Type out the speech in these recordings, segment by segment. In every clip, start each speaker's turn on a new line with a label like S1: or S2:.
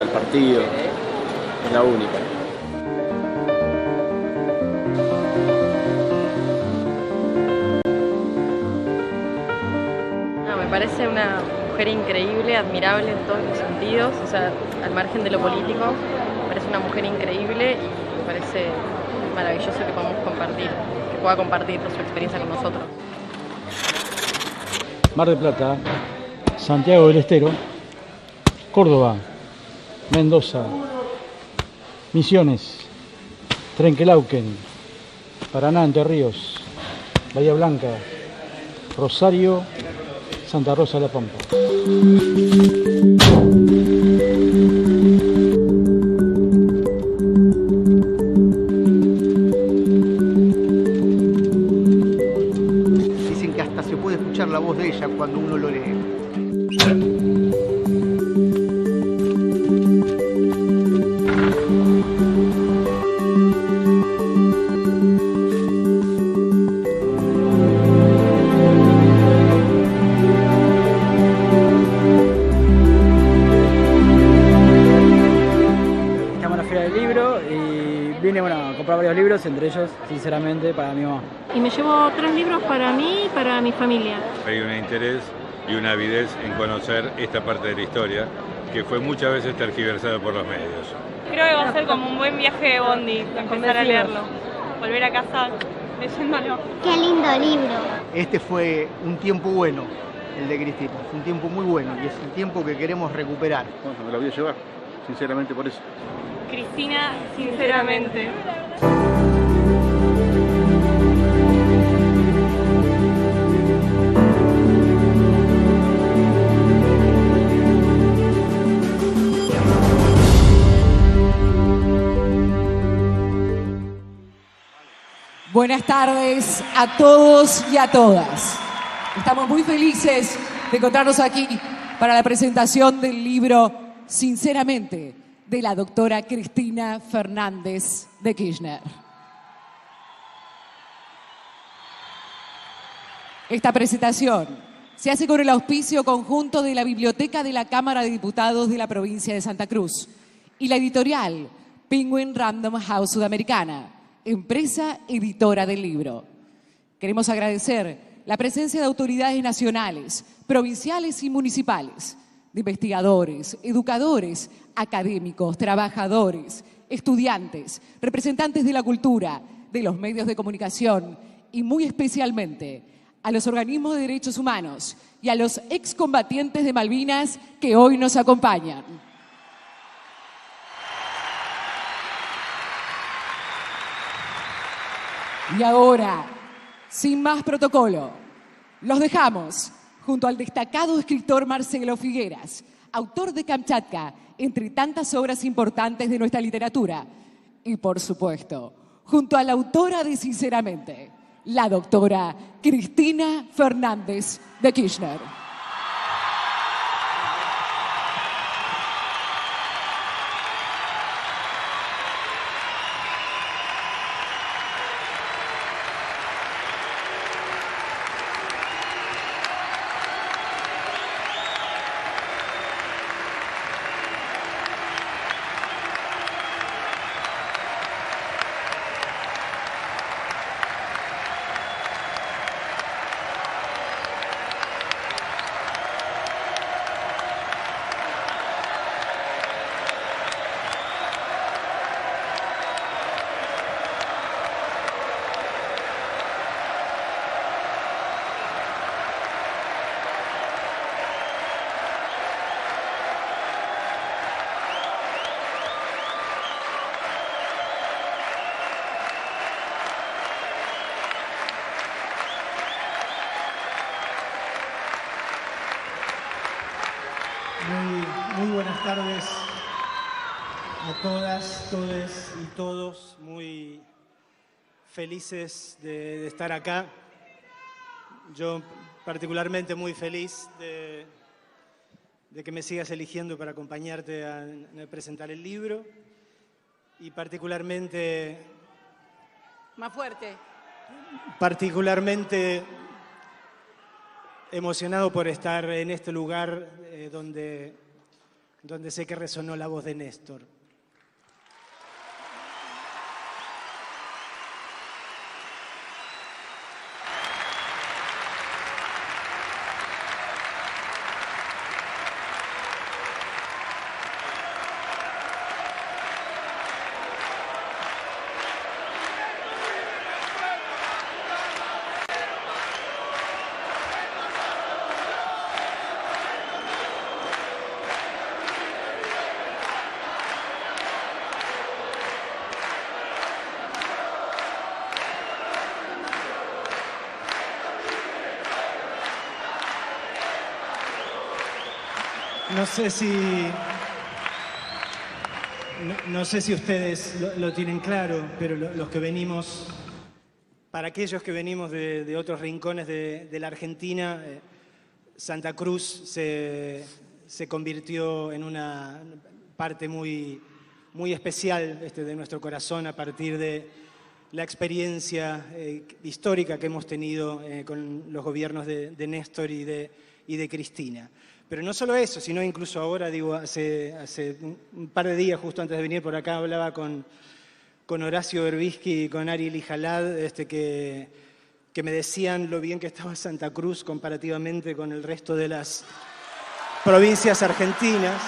S1: el partido, es la única.
S2: Me parece una mujer increíble, admirable en todos los sentidos, o sea, al margen de lo político, me parece una mujer increíble y me parece maravilloso que podamos compartir, que pueda compartir su experiencia con nosotros.
S3: Mar del Plata, Santiago del Estero, Córdoba, Mendoza, Misiones, Trenquelauquen, Paraná, Entre Ríos, Bahía Blanca, Rosario, Santa Rosa de la Pampa.
S4: Dicen que hasta se puede escuchar la voz de ella cuando uno lo lee.
S5: Vine a comprar varios libros, entre ellos, sinceramente, para mi mamá.
S6: Y me llevo 3 libros para mí y para mi familia.
S7: Hay un interés y una avidez en conocer esta parte de la historia que fue muchas veces tergiversada por los medios.
S8: Creo que va a ser como un buen viaje de Bondi, empezar a leerlo, volver a casa leyéndolo.
S9: ¡Qué lindo libro!
S4: Este fue un tiempo bueno, el de Cristina. Fue un tiempo muy bueno y es un tiempo que queremos recuperar.
S10: Bueno, me la voy a llevar, sinceramente por eso.
S8: Cristina, sinceramente.
S11: Buenas tardes a todos y a todas. Estamos muy felices de encontrarnos aquí para la presentación del libro Sinceramente, de la doctora Cristina Fernández de Kirchner. Esta presentación se hace con el auspicio conjunto de la Biblioteca de la Cámara de Diputados de la provincia de Santa Cruz y la editorial Penguin Random House Sudamericana, empresa editora del libro. Queremos agradecer la presencia de autoridades nacionales, provinciales y municipales, de investigadores, educadores, académicos, trabajadores, estudiantes, representantes de la cultura, de los medios de comunicación y muy especialmente a los organismos de derechos humanos y a los excombatientes de Malvinas que hoy nos acompañan. Y ahora, sin más protocolo, los dejamos junto al destacado escritor Marcelo Figueras, autor de Kamchatka, entre tantas obras importantes de nuestra literatura. Y por supuesto, junto a la autora de Sinceramente, la doctora Cristina Fernández de Kirchner.
S12: Muy buenas tardes a todas, todes y todos. Muy felices de estar acá. Yo particularmente muy feliz de que me sigas eligiendo para acompañarte a presentar el libro. Y particularmente...
S11: Más fuerte.
S12: Particularmente emocionado por estar en este lugar donde donde sé que resonó la voz de Néstor. No sé si ustedes lo tienen claro, pero los que venimos, para aquellos que venimos de otros rincones de la Argentina, Santa Cruz se convirtió en una parte muy especial de nuestro corazón a partir de la experiencia histórica que hemos tenido con los gobiernos de Néstor y de Cristina. Pero no solo eso, sino incluso ahora, digo, hace un par de días, justo antes de venir por acá, hablaba con Horacio Berbisky y con Ariel Ijalad, que me decían lo bien que estaba Santa Cruz comparativamente con el resto de las provincias argentinas.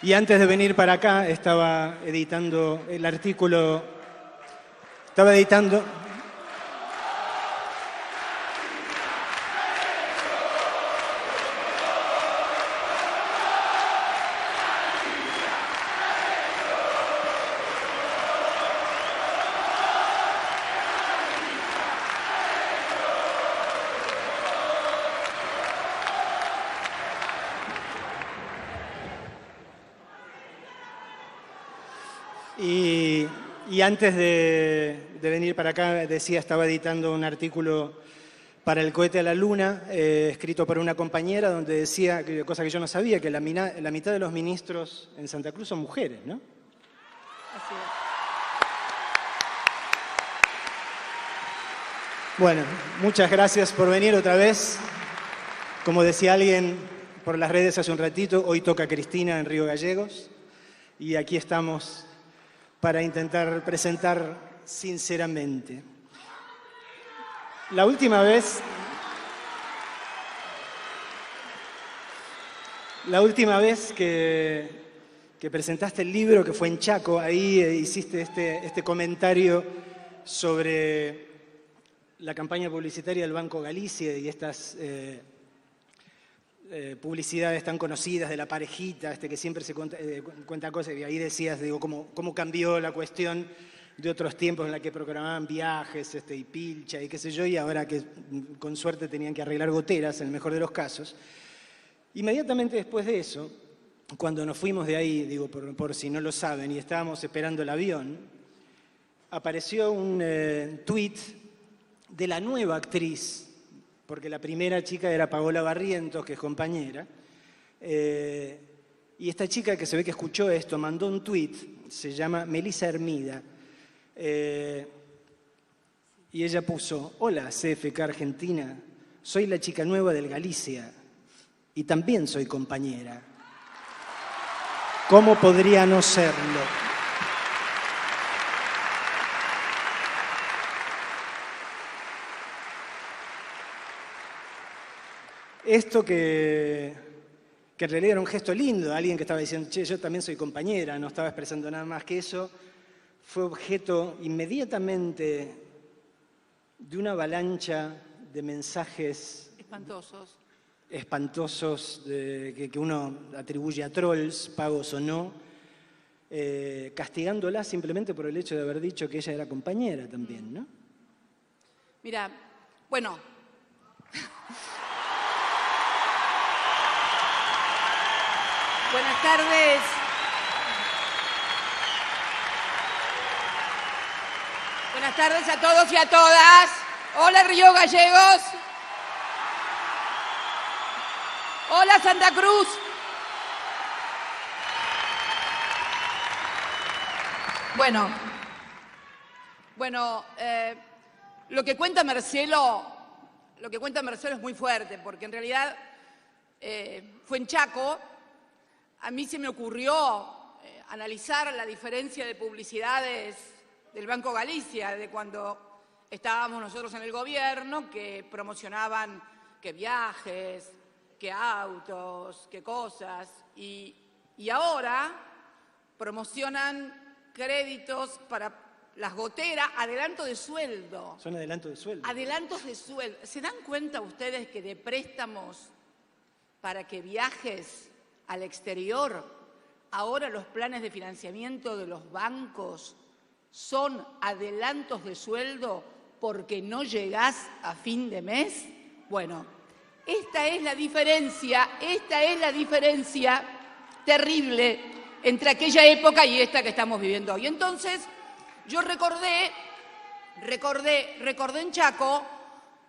S12: Y antes de venir para acá estaba editando el artículo, Y antes de venir para acá, estaba editando un artículo para el cohete a la Luna, escrito por una compañera, donde decía, cosa que yo no sabía, que la mitad de los ministros en Santa Cruz son mujeres, ¿no?
S2: Así es.
S12: Bueno, muchas gracias por venir otra vez. Como decía alguien por las redes hace un ratito, hoy toca Cristina en Río Gallegos, y aquí estamos para intentar presentar sinceramente. La última vez que presentaste el libro, que fue en Chaco, ahí hiciste este comentario sobre la campaña publicitaria del Banco Galicia y estas publicidades tan conocidas de la parejita, que siempre se cuenta cosas, y ahí decías, digo, cómo cambió la cuestión de otros tiempos en la que programaban viajes y pilcha y qué sé yo, y ahora que con suerte tenían que arreglar goteras, en el mejor de los casos. Inmediatamente después de eso, cuando nos fuimos de ahí, digo, por si no lo saben, y estábamos esperando el avión, apareció un tuit de la nueva actriz, porque la primera chica era Paola Barrientos, que es compañera, y esta chica que se ve que escuchó esto, mandó un tuit, se llama Melissa Hermida, y ella puso: hola CFK Argentina, soy la chica nueva del Galicia, y también soy compañera. ¿Cómo podría no serlo? Esto que en realidad era un gesto lindo, alguien que estaba diciendo, che, yo también soy compañera, no estaba expresando nada más que eso, fue objeto inmediatamente de una avalancha de mensajes espantosos que uno atribuye a trolls, pagos o no, castigándola simplemente por el hecho de haber dicho que ella era compañera también, ¿no?
S11: Mira, bueno... Buenas tardes. Buenas tardes a todos y a todas. Hola Río Gallegos. Hola Santa Cruz. Bueno,
S9: Bueno, lo que cuenta Marcelo es muy fuerte, porque en realidad fue en Chaco. A mí se me ocurrió analizar la diferencia de publicidades del Banco Galicia, de cuando estábamos nosotros en el gobierno, que promocionaban que viajes, que autos, que cosas, y ahora promocionan créditos para las goteras, adelanto de sueldo.
S12: Son adelantos de sueldo.
S9: Adelantos de sueldo. ¿Se dan cuenta ustedes que de préstamos para que viajes al exterior, ahora los planes de financiamiento de los bancos son adelantos de sueldo porque no llegás a fin de mes? Bueno, esta es la diferencia terrible entre aquella época y esta que estamos viviendo hoy. Entonces, yo recordé en Chaco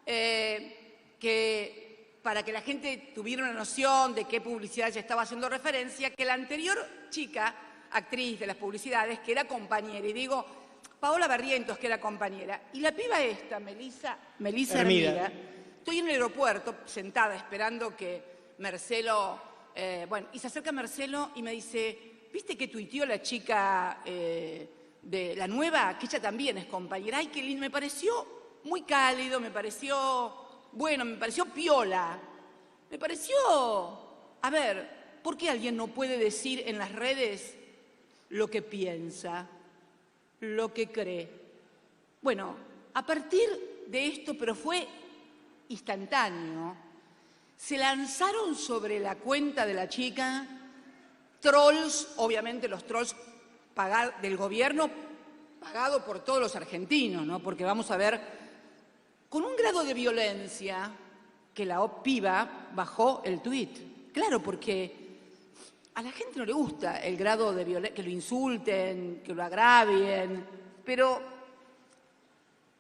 S9: que para que la gente tuviera una noción de qué publicidad ya estaba haciendo referencia, que la anterior chica, actriz de las publicidades, que era compañera, y digo, Paola Barrientos, que era compañera, y la piba esta, Melissa Hermida, estoy en el aeropuerto sentada esperando que Marcelo, y se acerca Marcelo y me dice, ¿viste que tuiteó la chica de la nueva, que ella también es compañera? Ay, qué lindo, me pareció muy cálido, me pareció piola, me pareció, a ver, ¿por qué alguien no puede decir en las redes lo que piensa, lo que cree? Bueno, a partir de esto, pero fue instantáneo, se lanzaron sobre la cuenta de la chica trolls, obviamente los trolls del gobierno, pagado por todos los argentinos, ¿no? Porque vamos a ver, con un grado de violencia que la piba bajó el tuit. Claro, porque a la gente no le gusta el grado de violencia, que lo insulten, que lo agravien, pero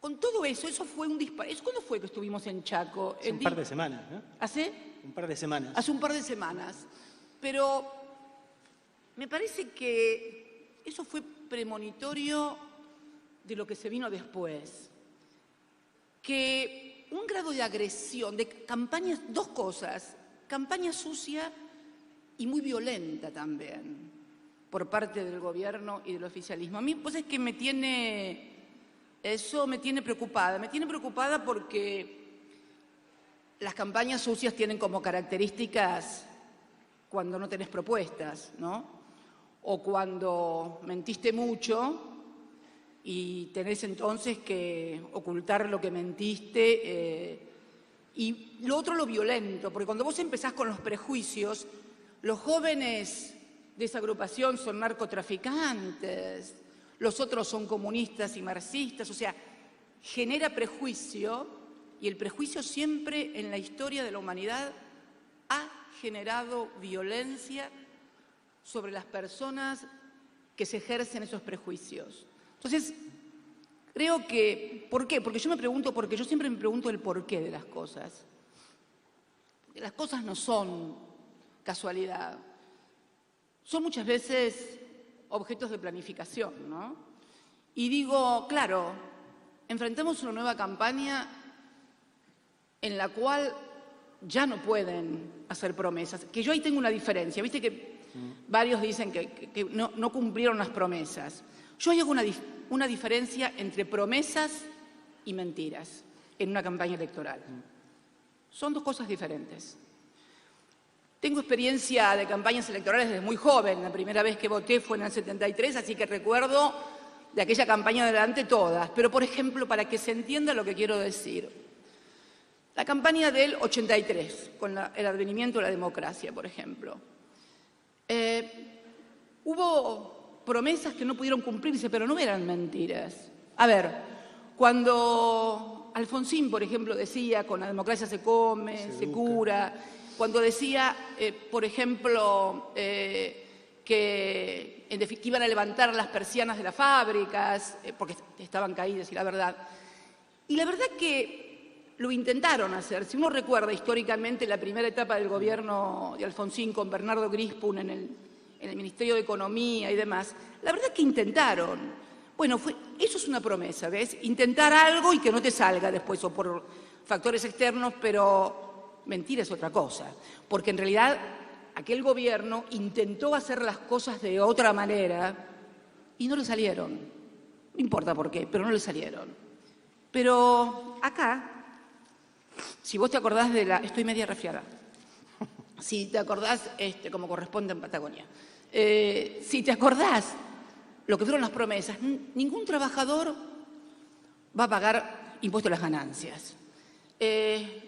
S9: con todo eso, eso fue un disparo. ¿Cuándo fue que estuvimos en Chaco?
S12: Hace un par de semanas, ¿no?
S9: ¿Hace?
S12: Un par de semanas.
S9: Hace un par de semanas. Pero me parece que eso fue premonitorio de lo que se vino después. Que un grado de agresión, de campañas, dos cosas, campaña sucia y muy violenta también, por parte del gobierno y del oficialismo. A mí, pues es que eso me tiene preocupada porque las campañas sucias tienen como características cuando no tenés propuestas, ¿no? O cuando mentiste mucho y tenés entonces que ocultar lo que mentiste. Y lo otro, lo violento, porque cuando vos empezás con los prejuicios, los jóvenes de esa agrupación son narcotraficantes, los otros son comunistas y marxistas, o sea, genera prejuicio, y el prejuicio siempre en la historia de la humanidad ha generado violencia sobre las personas que se ejercen esos prejuicios. Entonces, creo que, ¿por qué? Porque yo siempre me pregunto el porqué de las cosas. Las cosas no son casualidad, son muchas veces objetos de planificación, ¿no? Y digo, claro, enfrentamos una nueva campaña en la cual ya no pueden hacer promesas, que yo ahí tengo una diferencia, viste que varios dicen que no cumplieron las promesas. Yo hago una diferencia entre promesas y mentiras en una campaña electoral. Son dos cosas diferentes. Tengo experiencia de campañas electorales desde muy joven. La primera vez que voté fue en el 73, así que recuerdo de aquella campaña adelante todas. Pero, por ejemplo, para que se entienda lo que quiero decir, la campaña del 83, con el advenimiento de la democracia, por ejemplo. Hubo promesas que no pudieron cumplirse, pero no eran mentiras. A ver, cuando Alfonsín, por ejemplo, decía, con la democracia se come, se cura, cuando decía, por ejemplo, que iban a levantar las persianas de las fábricas, porque estaban caídas, y la verdad que lo intentaron hacer. Si uno recuerda históricamente la primera etapa del gobierno de Alfonsín con Bernardo Grispun en el Ministerio de Economía y demás, la verdad que intentaron. Bueno, eso es una promesa, ¿ves? Intentar algo y que no te salga después o por factores externos, pero mentira es otra cosa. Porque en realidad aquel gobierno intentó hacer las cosas de otra manera y no le salieron. No importa por qué, pero no le salieron. Pero acá, si vos te acordás de la... Estoy media resfriada. Si te acordás, como corresponde en Patagonia. Si te acordás lo que fueron las promesas, ningún trabajador va a pagar impuesto a las ganancias.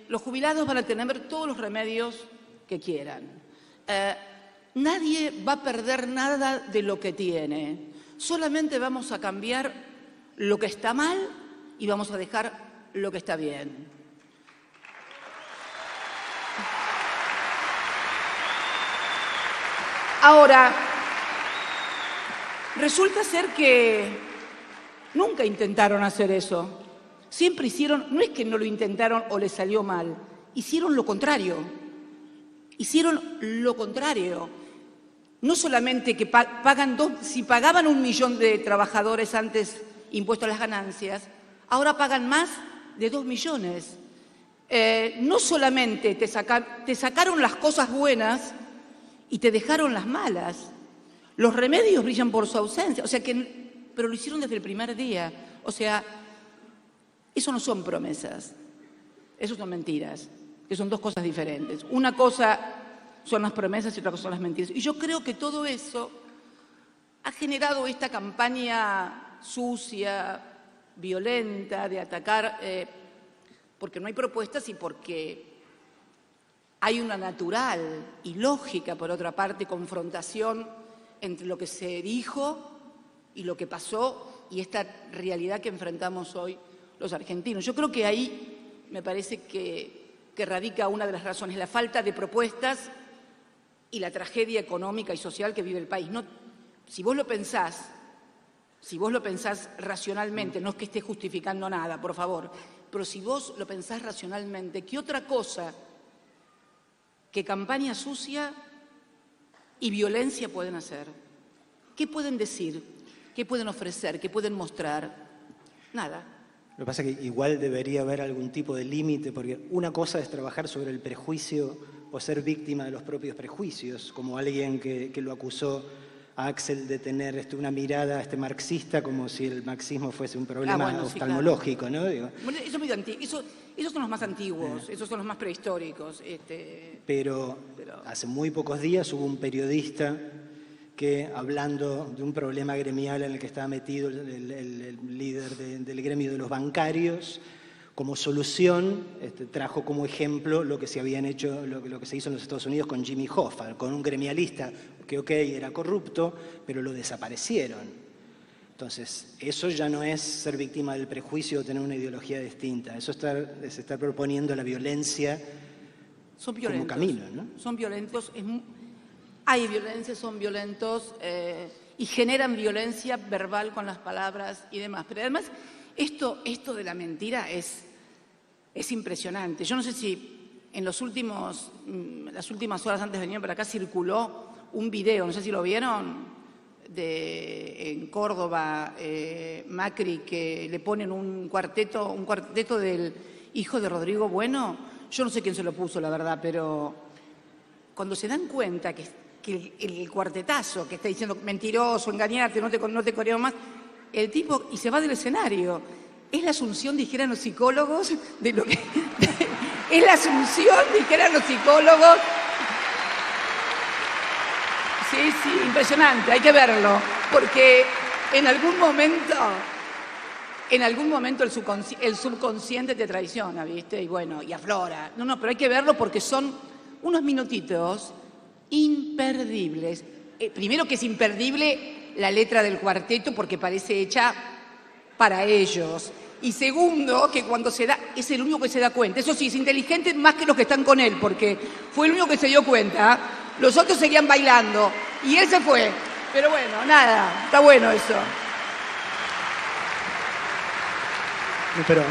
S9: Los jubilados van a tener todos los remedios que quieran. Nadie va a perder nada de lo que tiene. Solamente vamos a cambiar lo que está mal y vamos a dejar lo que está bien. Ahora, resulta ser que nunca intentaron hacer eso. Siempre hicieron, no es que no lo intentaron o les salió mal, hicieron lo contrario. Hicieron lo contrario. No solamente que pagan si pagaban 1 millón de trabajadores antes impuesto a las ganancias, ahora pagan más de 2 millones. No solamente te sacaron las cosas buenas y te dejaron las malas. Los remedios brillan por su ausencia, pero lo hicieron desde el primer día. O sea, eso no son promesas, eso son mentiras, que son dos cosas diferentes. Una cosa son las promesas y otra cosa son las mentiras. Y yo creo que todo eso ha generado esta campaña sucia, violenta, de atacar, porque no hay propuestas y porque hay una natural y lógica, por otra parte, confrontación entre lo que se dijo y lo que pasó y esta realidad que enfrentamos hoy los argentinos. Yo creo que ahí me parece que radica una de las razones, la falta de propuestas y la tragedia económica y social que vive el país. No, si vos lo pensás racionalmente, no es que esté justificando nada, por favor, pero si vos lo pensás racionalmente, ¿qué otra cosa que campaña sucia y violencia pueden hacer? ¿Qué pueden decir? ¿Qué pueden ofrecer? ¿Qué pueden mostrar? Nada.
S12: Lo que pasa es que igual debería haber algún tipo de límite, porque una cosa es trabajar sobre el prejuicio o ser víctima de los propios prejuicios, como alguien que lo acusó a Axel de tener una mirada marxista, como si el marxismo fuese un problema oftalmológico, sí, claro. ¿No? Digo. Bueno, eso es muy antiguo. Esos son los más antiguos, esos son los más prehistóricos. Pero hace muy pocos días hubo un periodista que, hablando de un problema gremial en el que estaba metido el líder del gremio de los bancarios, como solución trajo como ejemplo lo que se habían hecho, lo que se hizo en los Estados Unidos con Jimmy Hoffa, con un gremialista que era corrupto, pero lo desaparecieron. Entonces, eso ya no es ser víctima del prejuicio o tener una ideología distinta. Eso es estar proponiendo la violencia como camino, ¿no? Son violentos. Hay violencia, son violentos y generan violencia verbal con las palabras y demás. Pero además, esto de la mentira es impresionante. Yo no sé si en las últimas horas antes de venir para acá circuló un video, no sé si lo vieron, en Córdoba, Macri, que le ponen un cuarteto del hijo de Rodrigo Bueno. Yo no sé quién se lo puso, la verdad, pero cuando se dan cuenta que el cuartetazo que está diciendo mentiroso, engañarte, no te correo más, el tipo, y se va del escenario. Es la asunción, dijeran los psicólogos, de lo que... es la asunción, dijeran los psicólogos. Sí, impresionante, hay que verlo, porque en algún momento el subconsciente te traiciona, ¿viste? Y bueno, y aflora. No, pero hay que verlo porque son unos minutitos imperdibles. Primero que es imperdible la letra del cuarteto porque parece hecha para ellos. Y segundo, que cuando se da, es el único que se da cuenta. Eso sí, es inteligente más que los que están con él, porque fue el único que se dio cuenta. Los otros seguían bailando y él se fue. Pero bueno, nada, está bueno eso. Pero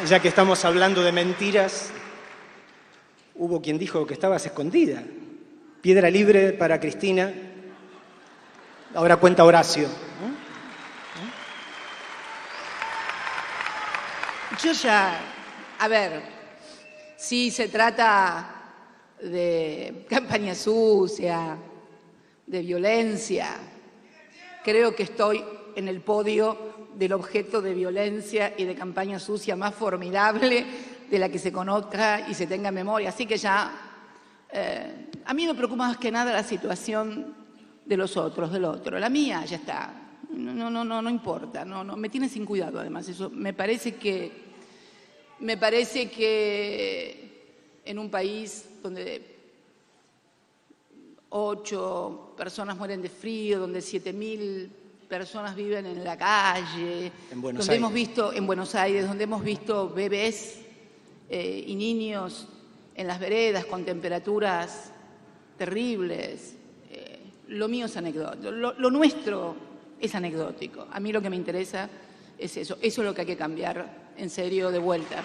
S12: ya que estamos hablando de mentiras, hubo quien dijo que estabas escondida. Piedra libre para Cristina. Ahora cuenta Horacio.
S9: Yo ya, a ver, si se trata de campaña sucia, de violencia, creo que estoy en el podio del objeto de violencia y de campaña sucia más formidable de la que se conozca y se tenga en memoria. Así que ya, a mí me preocupa más que nada la situación de los otros, del otro. La mía ya está, no importa, no, me tiene sin cuidado además. Eso me parece que en un país donde 8 personas mueren de frío, donde 7.000 personas viven en la calle, donde hemos visto en Buenos Aires, donde hemos visto bebés y niños en las veredas con temperaturas terribles. Lo mío es anecdótico, lo nuestro es anecdótico. A mí lo que me interesa es eso es lo que hay que cambiar en serio de vuelta.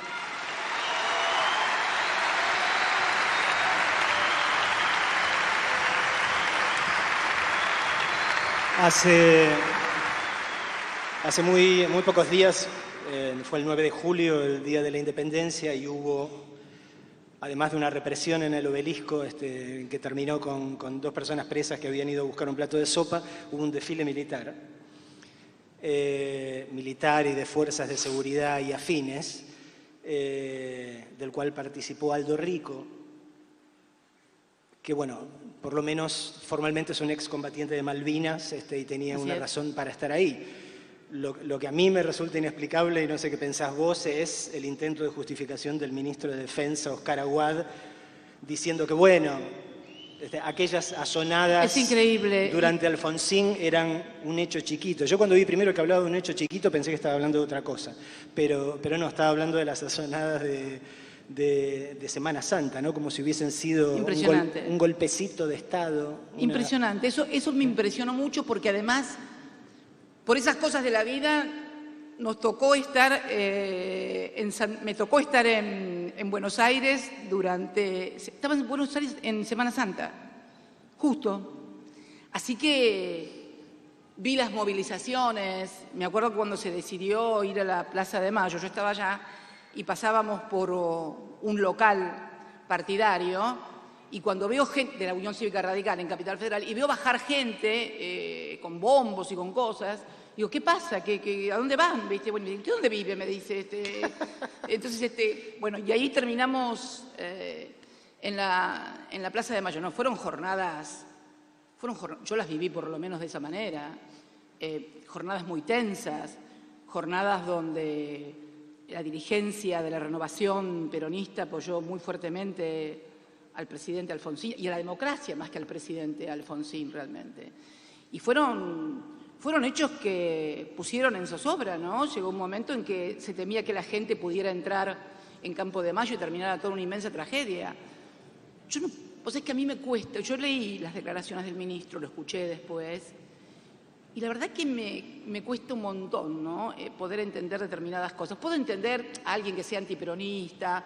S12: Hace muy pocos días, fue el 9 de julio, el Día de la Independencia, y hubo, además de una represión en el obelisco que terminó con 2 personas presas que habían ido a buscar un plato de sopa, hubo un desfile militar, y de fuerzas de seguridad y afines, del cual participó Aldo Rico, que bueno, por lo menos formalmente es un excombatiente de Malvinas y tenía una razón para estar ahí. Lo que a mí me resulta inexplicable, y no sé qué pensás vos, es el intento de justificación del ministro de Defensa, Oscar Aguad, diciendo que, bueno, aquellas azonadas durante Alfonsín eran un hecho chiquito. Yo cuando vi primero que hablaba de un hecho chiquito pensé que estaba hablando de otra cosa, pero no, estaba hablando de las azonadas de Semana Santa, ¿no? Como si hubiesen sido un golpecito de Estado.
S9: Impresionante, eso me impresionó mucho porque además, por esas cosas de la vida, nos tocó estar, me tocó estar en Buenos Aires estaba en Buenos Aires en Semana Santa, justo. Así que vi las movilizaciones, me acuerdo cuando se decidió ir a la Plaza de Mayo, yo estaba allá y pasábamos por un local partidario y cuando veo gente de la Unión Cívica Radical en Capital Federal y veo bajar gente con bombos y con cosas, digo, ¿qué pasa? ¿A dónde van? ¿Viste? Bueno, ¿de dónde vive? Me dice. Entonces, bueno, y ahí terminamos en la Plaza de Mayo. No, fueron jornadas, yo las viví por lo menos de esa manera, jornadas muy tensas, jornadas donde la dirigencia de la Renovación Peronista apoyó muy fuertemente al presidente Alfonsín y a la democracia más que al presidente Alfonsín realmente. Y fueron hechos que pusieron en zozobra, ¿no? Llegó un momento en que se temía que la gente pudiera entrar en Campo de Mayo y terminara toda una inmensa tragedia. Pues es que a mí me cuesta, yo leí las declaraciones del ministro, lo escuché después, y la verdad que me cuesta un montón, ¿no? Poder entender determinadas cosas. Puedo entender a alguien que sea antiperonista,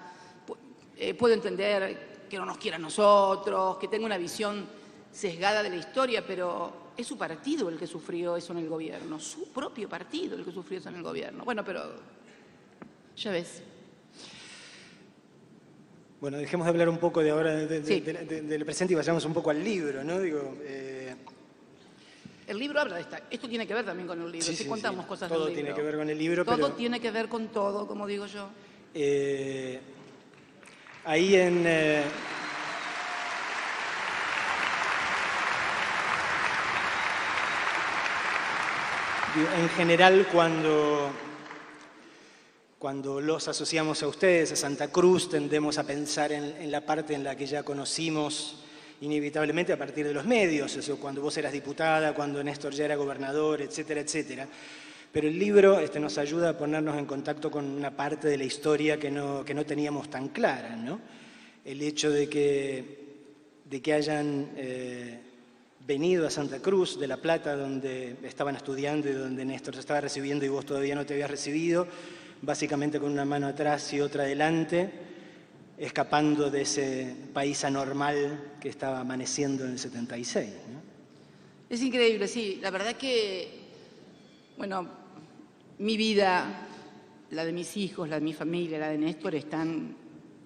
S9: puedo entender que no nos quiera a nosotros, que tenga una visión sesgada de la historia, pero es su partido el que sufrió eso en el gobierno, su propio partido el que sufrió eso en el gobierno. Bueno, pero ya ves.
S12: Bueno, dejemos de hablar un poco de ahora del presente y vayamos un poco al libro, ¿no? Digo,
S9: el libro habla de esto tiene que ver también con el libro, si contamos cosas del libro.
S12: Todo tiene que ver con el libro,
S9: todo tiene que ver con todo, como digo yo.
S12: Ahí en general, cuando los asociamos a ustedes, a Santa Cruz, tendemos a pensar en la parte en la que ya conocimos inevitablemente a partir de los medios, eso, cuando vos eras diputada, cuando Néstor ya era gobernador, etcétera, etcétera. Pero el libro nos ayuda a ponernos en contacto con una parte de la historia que no teníamos tan clara, ¿no? El hecho de que hayan venido a Santa Cruz de La Plata, donde estaban estudiando y donde Néstor se estaba recibiendo y vos todavía no te habías recibido, básicamente con una mano atrás y otra adelante, escapando de ese país anormal que estaba amaneciendo en el 76, ¿no?
S9: Es increíble, sí. La verdad que, bueno, mi vida la de mis hijos, la de mi familia, la de Néstor, están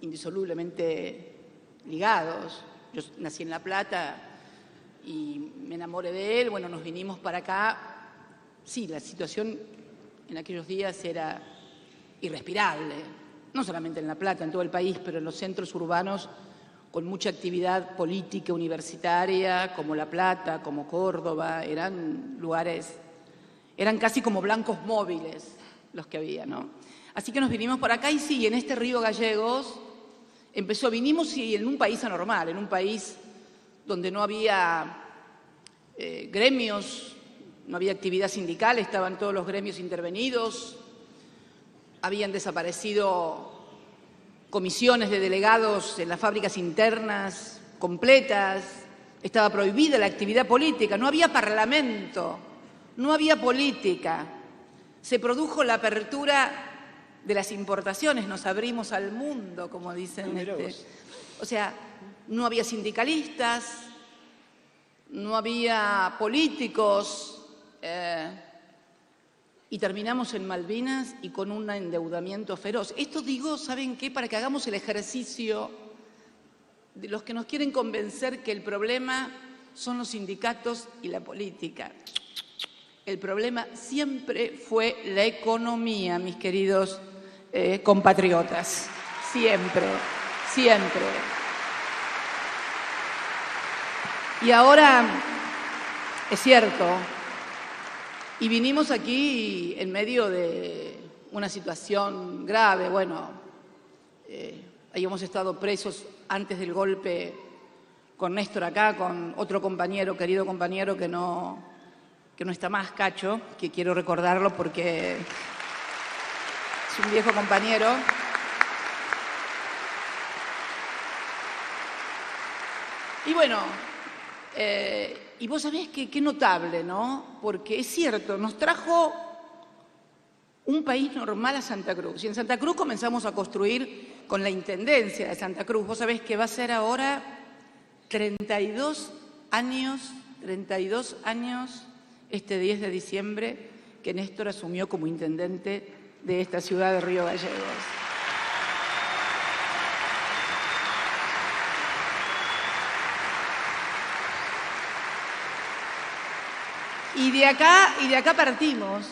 S9: indisolublemente ligados. Yo nací en La Plata y me enamoré de él. Bueno, nos vinimos para acá. Sí, la situación en aquellos días era irrespirable. No solamente en La Plata, en todo el país, pero en los centros urbanos con mucha actividad política universitaria, como La Plata, como Córdoba, eran lugares, eran casi como blancos móviles los que había, ¿no? Así que nos vinimos por acá y sí, en este Río Gallegos vinimos y en un país anormal, en un país donde no había gremios, no había actividad sindical, estaban todos los gremios intervenidos, habían desaparecido comisiones de delegados en las fábricas internas completas, estaba prohibida la actividad política, no había parlamento, no había política. Se produjo la apertura de las importaciones, nos abrimos al mundo, como dicen. O sea, no había sindicalistas, no había políticos, y terminamos en Malvinas y con un endeudamiento feroz. Esto digo, ¿saben qué? Para que hagamos el ejercicio de los que nos quieren convencer que el problema son los sindicatos y la política. El problema siempre fue la economía, mis queridos compatriotas. Siempre, siempre. Y ahora, es cierto, y vinimos aquí en medio de una situación grave. Bueno, habíamos estado presos antes del golpe con Néstor acá, con otro compañero, querido compañero que no está más, Cacho, que quiero recordarlo porque es un viejo compañero. Y bueno, y vos sabés que qué notable, ¿no? Porque es cierto, nos trajo un país normal a Santa Cruz. Y en Santa Cruz comenzamos a construir con la Intendencia de Santa Cruz. Vos sabés que va a ser ahora 32 años, este 10 de diciembre, que Néstor asumió como intendente de esta ciudad de Río Gallegos. Y de acá partimos.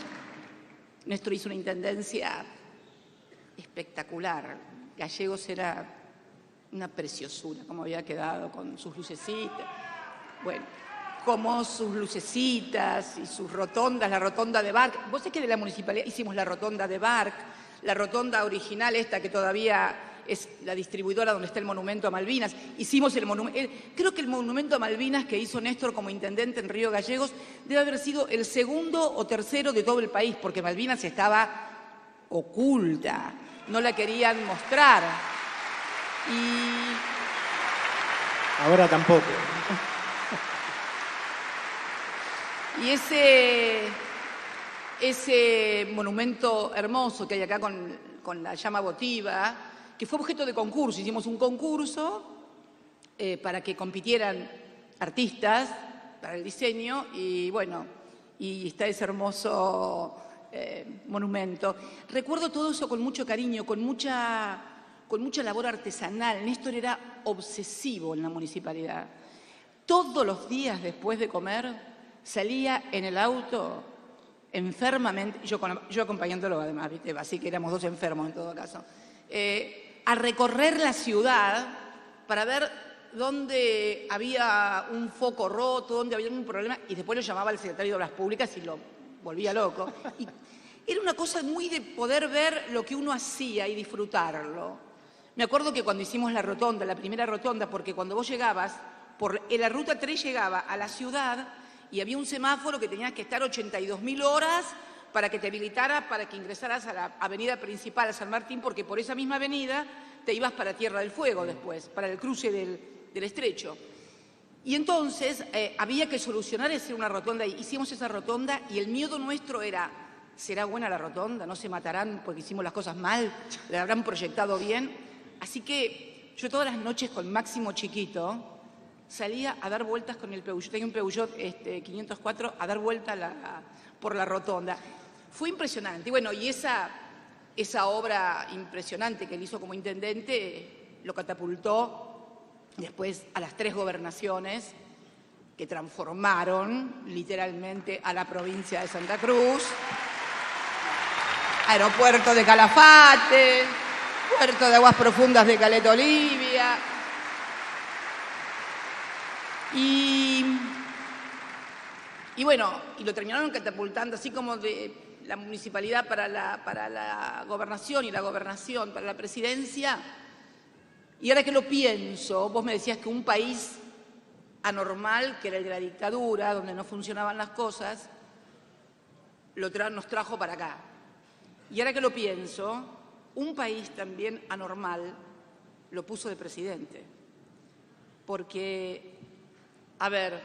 S9: Néstor hizo una intendencia espectacular. Gallegos era una preciosura, como había quedado con sus lucecitas. Bueno, como sus lucecitas y sus rotondas, la rotonda de Barc. Vos sabés que de la municipalidad hicimos la rotonda de Barc, la rotonda original esta que todavía es la distribuidora donde está el monumento a Malvinas. Hicimos el monumento, creo que el monumento a Malvinas que hizo Néstor como intendente en Río Gallegos debe haber sido el segundo o tercero de todo el país, porque Malvinas estaba oculta, no la querían mostrar. Y
S12: ahora tampoco.
S9: Y ese monumento hermoso que hay acá con la llama votiva, que fue objeto de concurso, hicimos un concurso para que compitieran artistas para el diseño y bueno, y está ese hermoso monumento. Recuerdo todo eso con mucho cariño, con mucha labor artesanal. Néstor era obsesivo en la municipalidad. Todos los días después de comer salía en el auto enfermamente, yo acompañándolo además, ¿viste? Así que éramos dos enfermos en todo caso, a recorrer la ciudad para ver dónde había un foco roto, dónde había un problema, y después lo llamaba al secretario de Obras Públicas y lo volvía loco. Y era una cosa muy de poder ver lo que uno hacía y disfrutarlo. Me acuerdo que cuando hicimos la rotonda, la primera rotonda, porque cuando vos llegabas, en la ruta 3 llegaba a la ciudad y había un semáforo que tenías que estar 82.000 horas para que te habilitara, para que ingresaras a la avenida principal, a San Martín, porque por esa misma avenida te ibas para Tierra del Fuego después, para el cruce del estrecho. Y entonces había que solucionar hacer una rotonda. Hicimos esa rotonda y el miedo nuestro era, ¿será buena la rotonda? ¿No se matarán porque hicimos las cosas mal? ¿La habrán proyectado bien? Así que yo todas las noches con Máximo chiquito salía a dar vueltas con el Peugeot, tenía un Peugeot 504, a dar vuelta por la rotonda. Fue impresionante. Y bueno, y esa esa obra impresionante que él hizo como intendente lo catapultó después a las 3 gobernaciones que transformaron literalmente a la provincia de Santa Cruz. Aeropuerto de Calafate, Puerto de Aguas Profundas de Caleta Olivia. Y bueno, y lo terminaron catapultando, así como de la municipalidad para la gobernación y la gobernación para la presidencia. Y ahora que lo pienso, vos me decías que un país anormal, que era el de la dictadura, donde no funcionaban las cosas, nos trajo para acá. Y ahora que lo pienso, un país también anormal lo puso de presidente. Porque, a ver,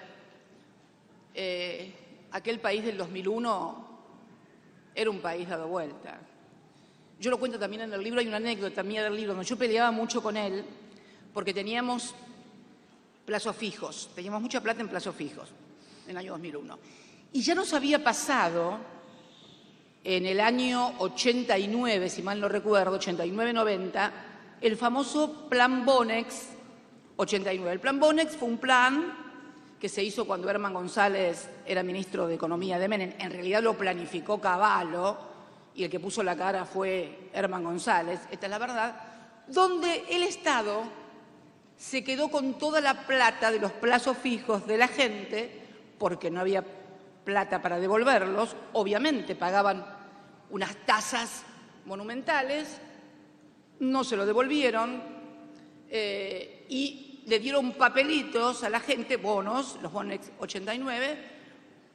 S9: aquel país del 2001 era un país dado vuelta. Yo lo cuento también en el libro, hay una anécdota mía del libro, donde yo peleaba mucho con él porque teníamos plazos fijos, teníamos mucha plata en plazos fijos en el año 2001. Y ya nos había pasado en el año 89, si mal no recuerdo, 89-90, el famoso Plan Bonex 89. El Plan Bonex fue un plan que se hizo cuando Herman González era ministro de Economía de Menem. En realidad lo planificó Cavallo y el que puso la cara fue Herman González, esta es la verdad, donde el Estado se quedó con toda la plata de los plazos fijos de la gente porque no había plata para devolverlos, obviamente pagaban unas tasas monumentales, no se lo devolvieron y le dieron papelitos a la gente, bonos, los Bonex 89,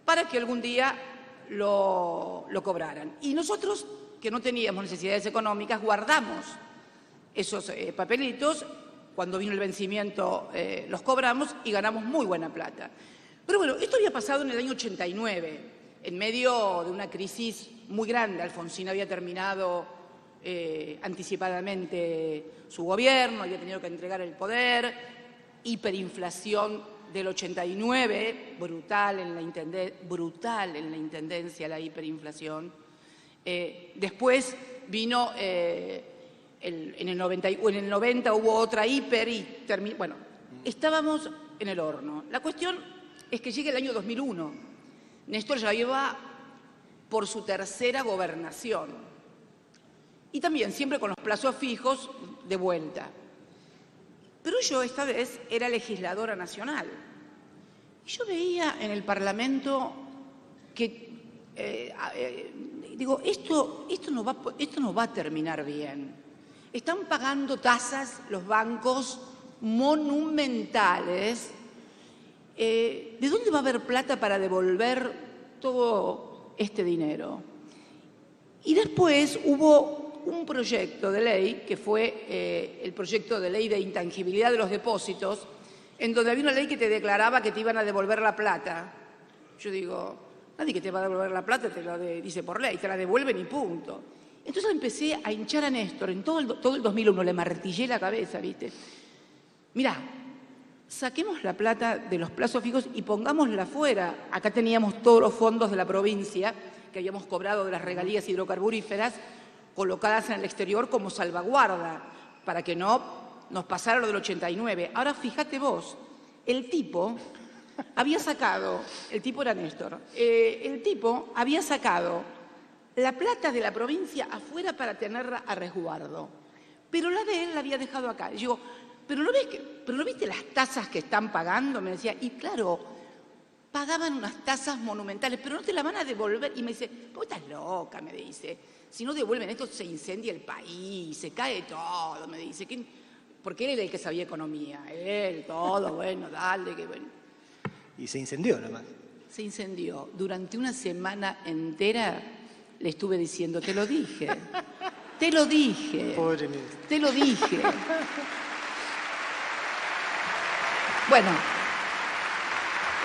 S9: para que algún día lo cobraran. Y nosotros, que no teníamos necesidades económicas, guardamos esos papelitos. Cuando vino el vencimiento los cobramos y ganamos muy buena plata. Pero bueno, esto había pasado en el año 89, en medio de una crisis muy grande. Alfonsín había terminado anticipadamente su gobierno, había tenido que entregar el poder, hiperinflación del 89, brutal en la intendencia la hiperinflación. Después vino... en el 90 hubo otra hiper y terminó. Bueno, estábamos en el horno. La cuestión es que llega el año 2001. Néstor ya iba por su 3ª gobernación. Y también siempre con los plazos fijos de vuelta. Pero yo esta vez era legisladora nacional. Y yo veía en el Parlamento que, digo, esto no va a terminar bien. Están pagando tasas los bancos monumentales. ¿De dónde va a haber plata para devolver todo este dinero? Y después hubo un proyecto de ley, que fue el proyecto de ley de intangibilidad de los depósitos, en donde había una ley que te declaraba que te iban a devolver la plata. Yo digo, nadie que te va a devolver la plata te lo dice por ley, te la devuelven y punto. Entonces empecé a hinchar a Néstor, en todo el 2001 le martillé la cabeza, ¿viste? Mirá, saquemos la plata de los plazos fijos y pongámosla afuera. Acá teníamos todos los fondos de la provincia que habíamos cobrado de las regalías hidrocarburíferas colocadas en el exterior como salvaguarda para que no nos pasara lo del 89. Ahora fíjate vos, el tipo había sacado, el tipo era Néstor, el tipo había sacado la plata de la provincia afuera para tenerla a resguardo. Pero la de él la había dejado acá. Y digo, ¿pero no viste las tasas que están pagando? Me decía, y claro, pagaban unas tasas monumentales, pero no te la van a devolver. Y me dice, vos estás loca, me dice. Si no devuelven esto, se incendia el país, se cae todo, me dice. Porque él era el que sabía economía. Él, todo, bueno, dale, que bueno.
S12: Y se incendió nomás.
S9: Se incendió. Durante una semana entera le estuve diciendo, te lo dije, te lo dije,
S12: Pobre Néstor.
S9: te lo dije. Bueno,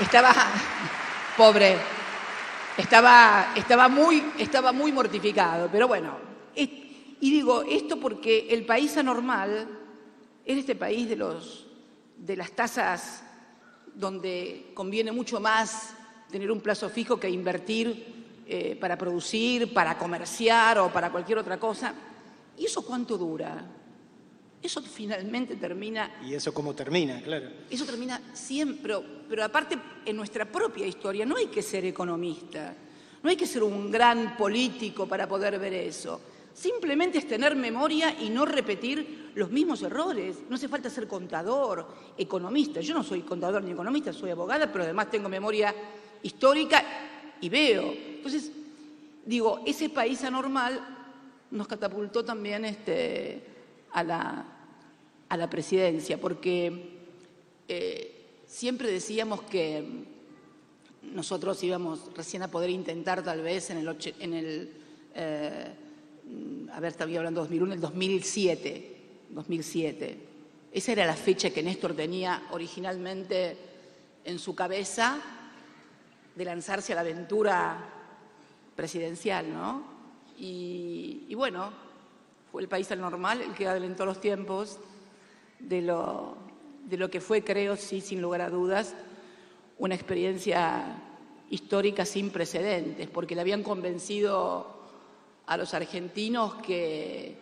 S9: estaba, pobre, estaba muy mortificado, pero bueno. Y digo esto porque el país anormal es este país de las tasas donde conviene mucho más tener un plazo fijo que invertir para producir, para comerciar o para cualquier otra cosa. ¿Y eso cuánto dura? Eso finalmente termina...
S12: ¿Y eso cómo termina? Claro.
S9: Eso termina siempre, pero aparte en nuestra propia historia no hay que ser economista, no hay que ser un gran político para poder ver eso. Simplemente es tener memoria y no repetir los mismos errores. No hace falta ser contador, economista. Yo no soy contador ni economista, soy abogada, pero además tengo memoria histórica y veo. Entonces, digo, ese país anormal nos catapultó también a la presidencia, porque siempre decíamos que nosotros íbamos recién a poder intentar tal vez en el estaba hablando de 2001, el 2007. Esa era la fecha que Néstor tenía originalmente en su cabeza de lanzarse a la aventura presidencial, ¿no? Y bueno, fue el país anormal el que adelantó los tiempos de lo que fue, creo, sí, sin lugar a dudas, una experiencia histórica sin precedentes, porque le habían convencido a los argentinos que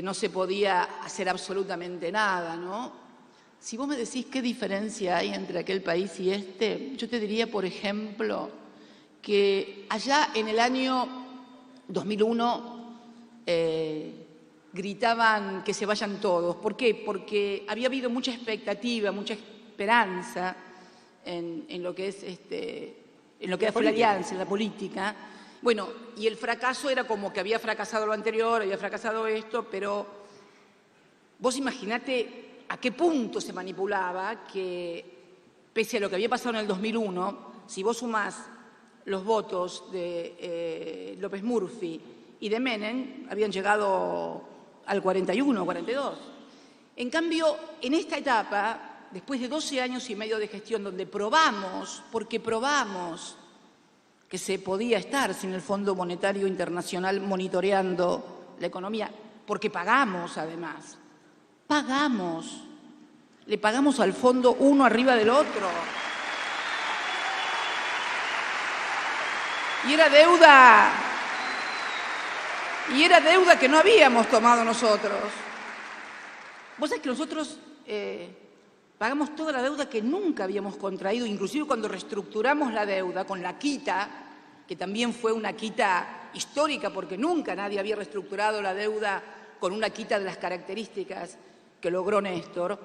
S9: no se podía hacer absolutamente nada, ¿no? Si vos me decís qué diferencia hay entre aquel país y yo te diría, por ejemplo, que allá en el año 2001 gritaban que se vayan todos. ¿Por qué? Porque había habido mucha expectativa, mucha esperanza en lo que es en lo que fue la alianza, en la política. Bueno, y el fracaso era como que había fracasado lo anterior, había fracasado esto, pero vos imaginate a qué punto se manipulaba que, pese a lo que había pasado en el 2001, si vos sumás los votos de López Murphy y de Menem, habían llegado al 41 o 42. En cambio, en esta etapa, después de 12 años y medio de gestión, donde probamos, porque probamos que se podía estar sin el Fondo Monetario Internacional monitoreando la economía, porque pagamos además, le pagamos al fondo uno arriba del otro. Y era deuda que no habíamos tomado nosotros. Vos sabés que nosotros pagamos toda la deuda que nunca habíamos contraído, inclusive cuando reestructuramos la deuda con la quita, que también fue una quita histórica porque nunca nadie había reestructurado la deuda con una quita de las características que logró Néstor.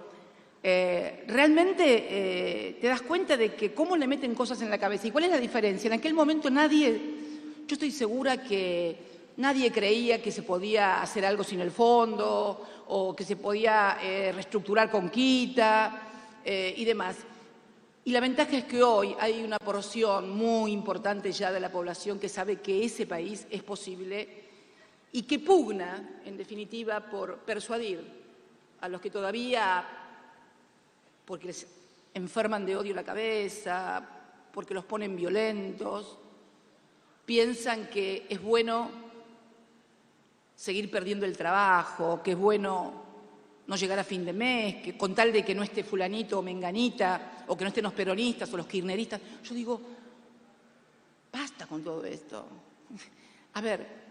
S9: Realmente te das cuenta de que cómo le meten cosas en la cabeza. ¿Y cuál es la diferencia? En aquel momento yo estoy segura que nadie creía que se podía hacer algo sin el fondo o que se podía reestructurar con quita y demás. Y la ventaja es que hoy hay una porción muy importante ya de la población que sabe que ese país es posible y que pugna, en definitiva, por persuadir a los que todavía, porque les enferman de odio la cabeza, porque los ponen violentos, piensan que es bueno seguir perdiendo el trabajo, que es bueno no llegar a fin de mes, que con tal de que no esté fulanito o menganita, o que no estén los peronistas o los kirchneristas. Yo digo, basta con todo esto. A ver,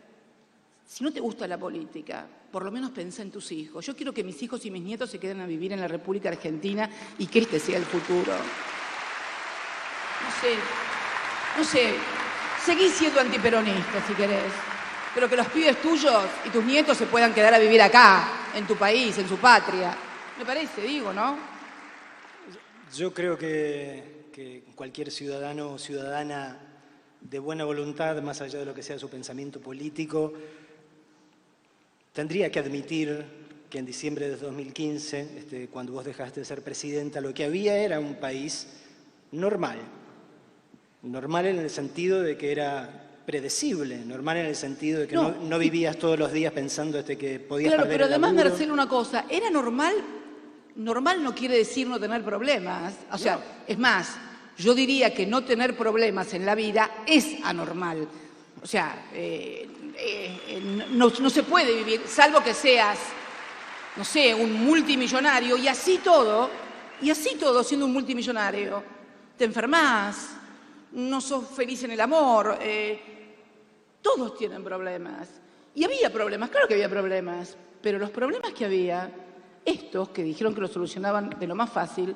S9: si no te gusta la política, por lo menos pensá en tus hijos. Yo quiero que mis hijos y mis nietos se queden a vivir en la República Argentina y que este sea el futuro. No sé, seguí siendo antiperonista si querés, pero que los pibes tuyos y tus nietos se puedan quedar a vivir acá, en tu país, en su patria. Me parece, digo, ¿no?
S12: Yo creo que cualquier ciudadano o ciudadana de buena voluntad, más allá de lo que sea su pensamiento político, tendría que admitir que en diciembre de 2015, cuando vos dejaste de ser presidenta, lo que había era un país normal. Normal en el sentido de que era predecible, normal en el sentido de que no vivías todos los días pensando que podías perder el laburo. Claro,
S9: pero además, Marcelo, una cosa, era normal. Normal no quiere decir no tener problemas. O sea, es más, yo diría que no tener problemas en la vida es anormal. O sea, no se puede vivir, salvo que seas, no sé, un multimillonario, y así todo siendo un multimillonario, te enfermás, no sos feliz en el amor. Todos tienen problemas. Y había problemas, claro que había problemas, pero los problemas que había, estos que dijeron que los solucionaban de lo más fácil,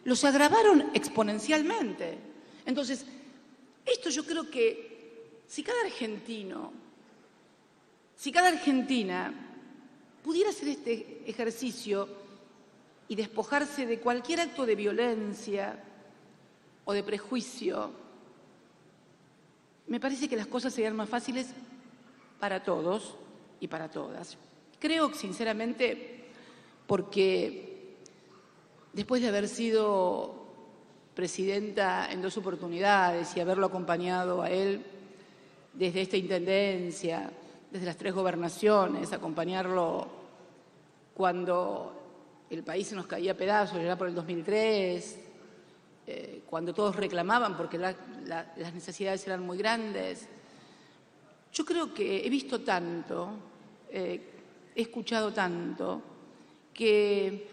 S9: los agravaron exponencialmente. Entonces, esto yo creo que si cada argentina pudiera hacer este ejercicio y despojarse de cualquier acto de violencia o de prejuicio, me parece que las cosas serían más fáciles para todos y para todas. Creo, sinceramente, porque después de haber sido presidenta en 2 oportunidades y haberlo acompañado a él desde esta intendencia, desde las 3 gobernaciones, acompañarlo cuando el país se nos caía a pedazos, ya por el 2003, cuando todos reclamaban porque las necesidades eran muy grandes. Yo creo que he visto tanto, he escuchado tanto, que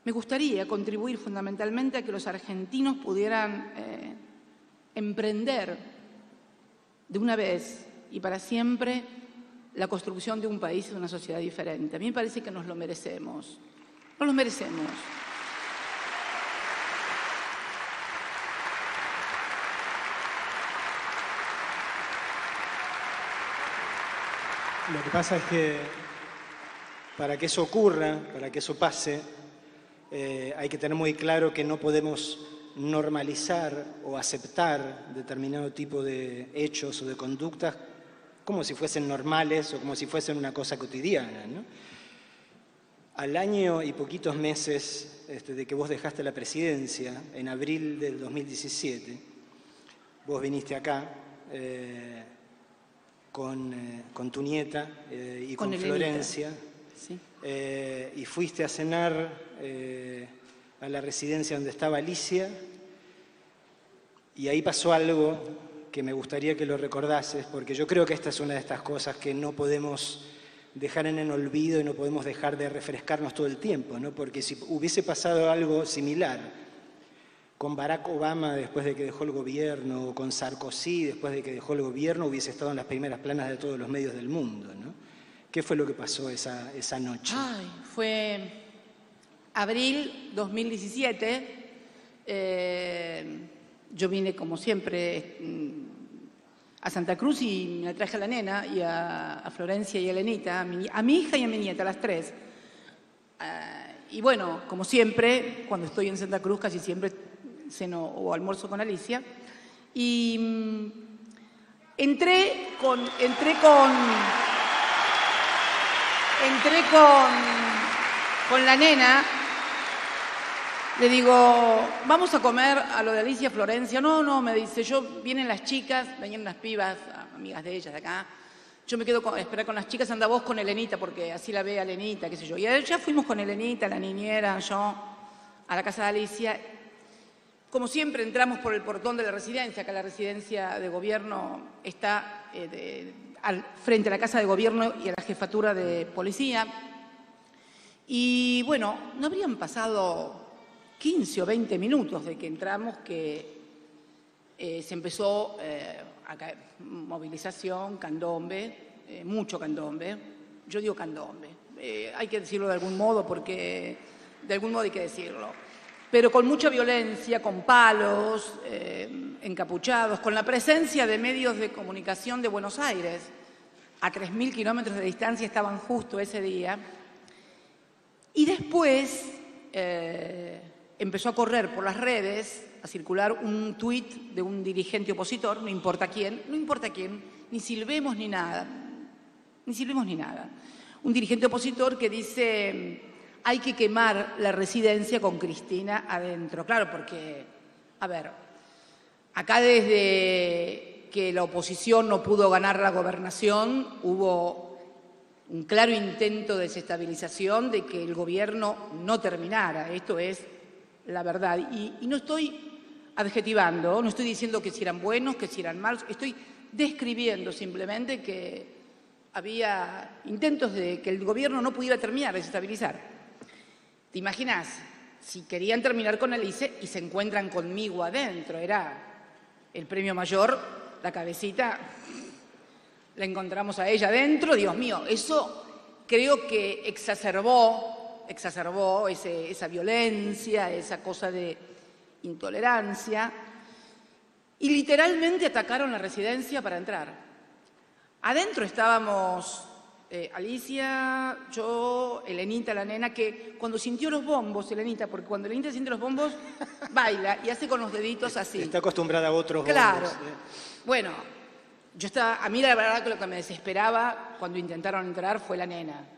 S9: me gustaría contribuir fundamentalmente a que los argentinos pudieran emprender de una vez y para siempre la construcción de un país y de una sociedad diferente. A mí me parece que nos lo merecemos. Nos lo merecemos.
S12: Lo que pasa es que para que eso ocurra, para que eso pase, hay que tener muy claro que no podemos normalizar o aceptar determinado tipo de hechos o de conductas como si fuesen normales o como si fuesen una cosa cotidiana, ¿no? Al año y poquitos meses de que vos dejaste la presidencia, en abril del 2017, vos viniste acá con tu nieta y con Florencia, sí. Y fuiste a cenar a la residencia donde estaba Alicia, y ahí pasó algo que me gustaría que lo recordases, porque yo creo que esta es una de estas cosas que no podemos dejar en el olvido y no podemos dejar de refrescarnos todo el tiempo, ¿no? Porque si hubiese pasado algo similar con Barack Obama después de que dejó el gobierno, o con Sarkozy después de que dejó el gobierno, hubiese estado en las primeras planas de todos los medios del mundo, ¿no? ¿Qué fue lo que pasó esa noche?
S9: Fue abril 2017. Yo vine, como siempre, a Santa Cruz y me traje a la nena y a Florencia y a Elenita, a mi hija y a mi nieta, a las 3. Y bueno, como siempre, cuando estoy en Santa Cruz, casi siempre ceno o almuerzo con Alicia. Y entré con la nena. Le digo, vamos a comer a lo de Alicia Florencia. No, me dice, vienen las chicas, venían unas pibas, amigas de ellas de acá. Yo me quedo a esperar con las chicas, anda vos con Elenita, porque así la ve a Elenita, qué sé yo. Y ya fuimos con Elenita, la niñera, yo, a la casa de Alicia. Como siempre, entramos por el portón de la residencia, acá la residencia de gobierno está frente a la casa de gobierno y a la jefatura de policía. Y bueno, no habrían pasado 15 o 20 minutos de que entramos que se empezó a caer movilización, candombe, mucho candombe. Yo digo candombe. Hay que decirlo de algún modo porque de algún modo hay que decirlo. Pero con mucha violencia, con palos, encapuchados, con la presencia de medios de comunicación de Buenos Aires. A 3.000 kilómetros de distancia estaban justo ese día. Y después empezó a correr por las redes, a circular un tuit de un dirigente opositor, no importa quién, ni silbemos ni nada. Un dirigente opositor que dice, hay que quemar la residencia con Cristina adentro. Claro, porque, a ver, acá desde que la oposición no pudo ganar la gobernación, hubo un claro intento de desestabilización de que el gobierno no terminara. Esto es la verdad. Y no estoy adjetivando, no estoy diciendo que si eran buenos, que si eran malos, estoy describiendo simplemente que había intentos de que el gobierno no pudiera terminar de desestabilizar. ¿Te imaginas? Si querían terminar con Alice y se encuentran conmigo adentro, era el premio mayor, la cabecita, la encontramos a ella adentro. Dios mío, eso creo que exacerbó esa violencia, esa cosa de intolerancia, y literalmente atacaron la residencia para entrar. Adentro estábamos Alicia, yo, Elenita, la nena, que cuando sintió los bombos, Elenita, porque cuando Elenita siente los bombos, baila y hace con los deditos así.
S12: Está acostumbrada a otros
S9: claro.
S12: bombos.
S9: Bueno, a mí la verdad que lo que me desesperaba cuando intentaron entrar fue la nena.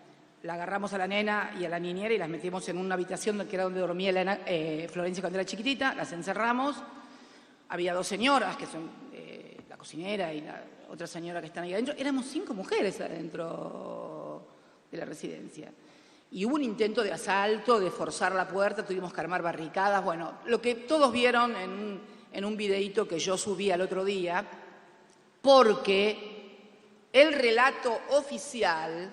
S9: La agarramos a la nena y a la niñera y las metimos en una habitación que era donde dormía Florencia cuando era chiquitita, las encerramos. Había 2 señoras, que son la cocinera y la otra señora que están ahí adentro. Éramos 5 mujeres adentro de la residencia. Y hubo un intento de asalto, de forzar la puerta, tuvimos que armar barricadas. Bueno, lo que todos vieron en un videíto que yo subí al otro día, porque el relato oficial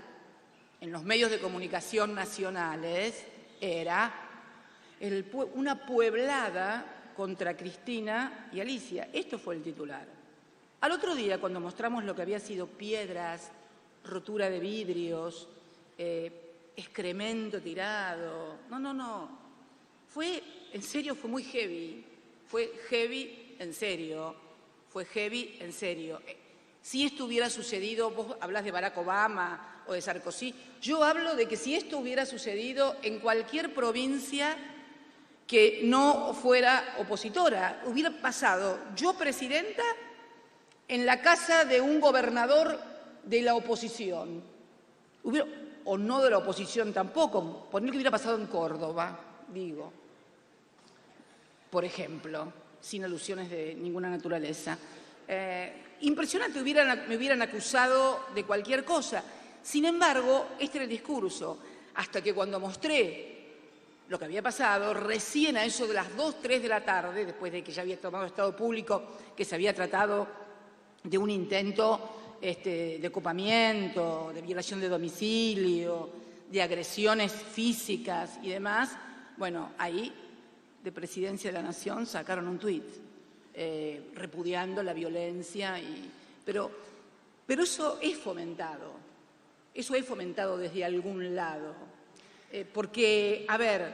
S9: en los medios de comunicación nacionales era una pueblada contra Cristina y Alicia. Esto fue el titular. Al otro día, cuando mostramos lo que había sido piedras, rotura de vidrios, excremento tirado... No. En serio, fue muy heavy. Fue heavy, en serio. Fue heavy, en serio. Si esto hubiera sucedido, vos hablás de Barack Obama o de Sarkozy, yo hablo de que si esto hubiera sucedido en cualquier provincia que no fuera opositora, hubiera pasado yo presidenta en la casa de un gobernador de la oposición, o no de la oposición tampoco, poner que hubiera pasado en Córdoba, digo, por ejemplo, sin alusiones de ninguna naturaleza. Impresionante, me hubieran acusado de cualquier cosa. Sin embargo, este era el discurso, hasta que cuando mostré lo que había pasado, recién a eso de las 2, 3 de la tarde, después de que ya había tomado estado público, que se había tratado de un intento de ocupamiento, de violación de domicilio, de agresiones físicas y demás, bueno, ahí, de Presidencia de la Nación, sacaron un tuit repudiando la violencia, pero eso es fomentado desde algún lado. Porque, a ver,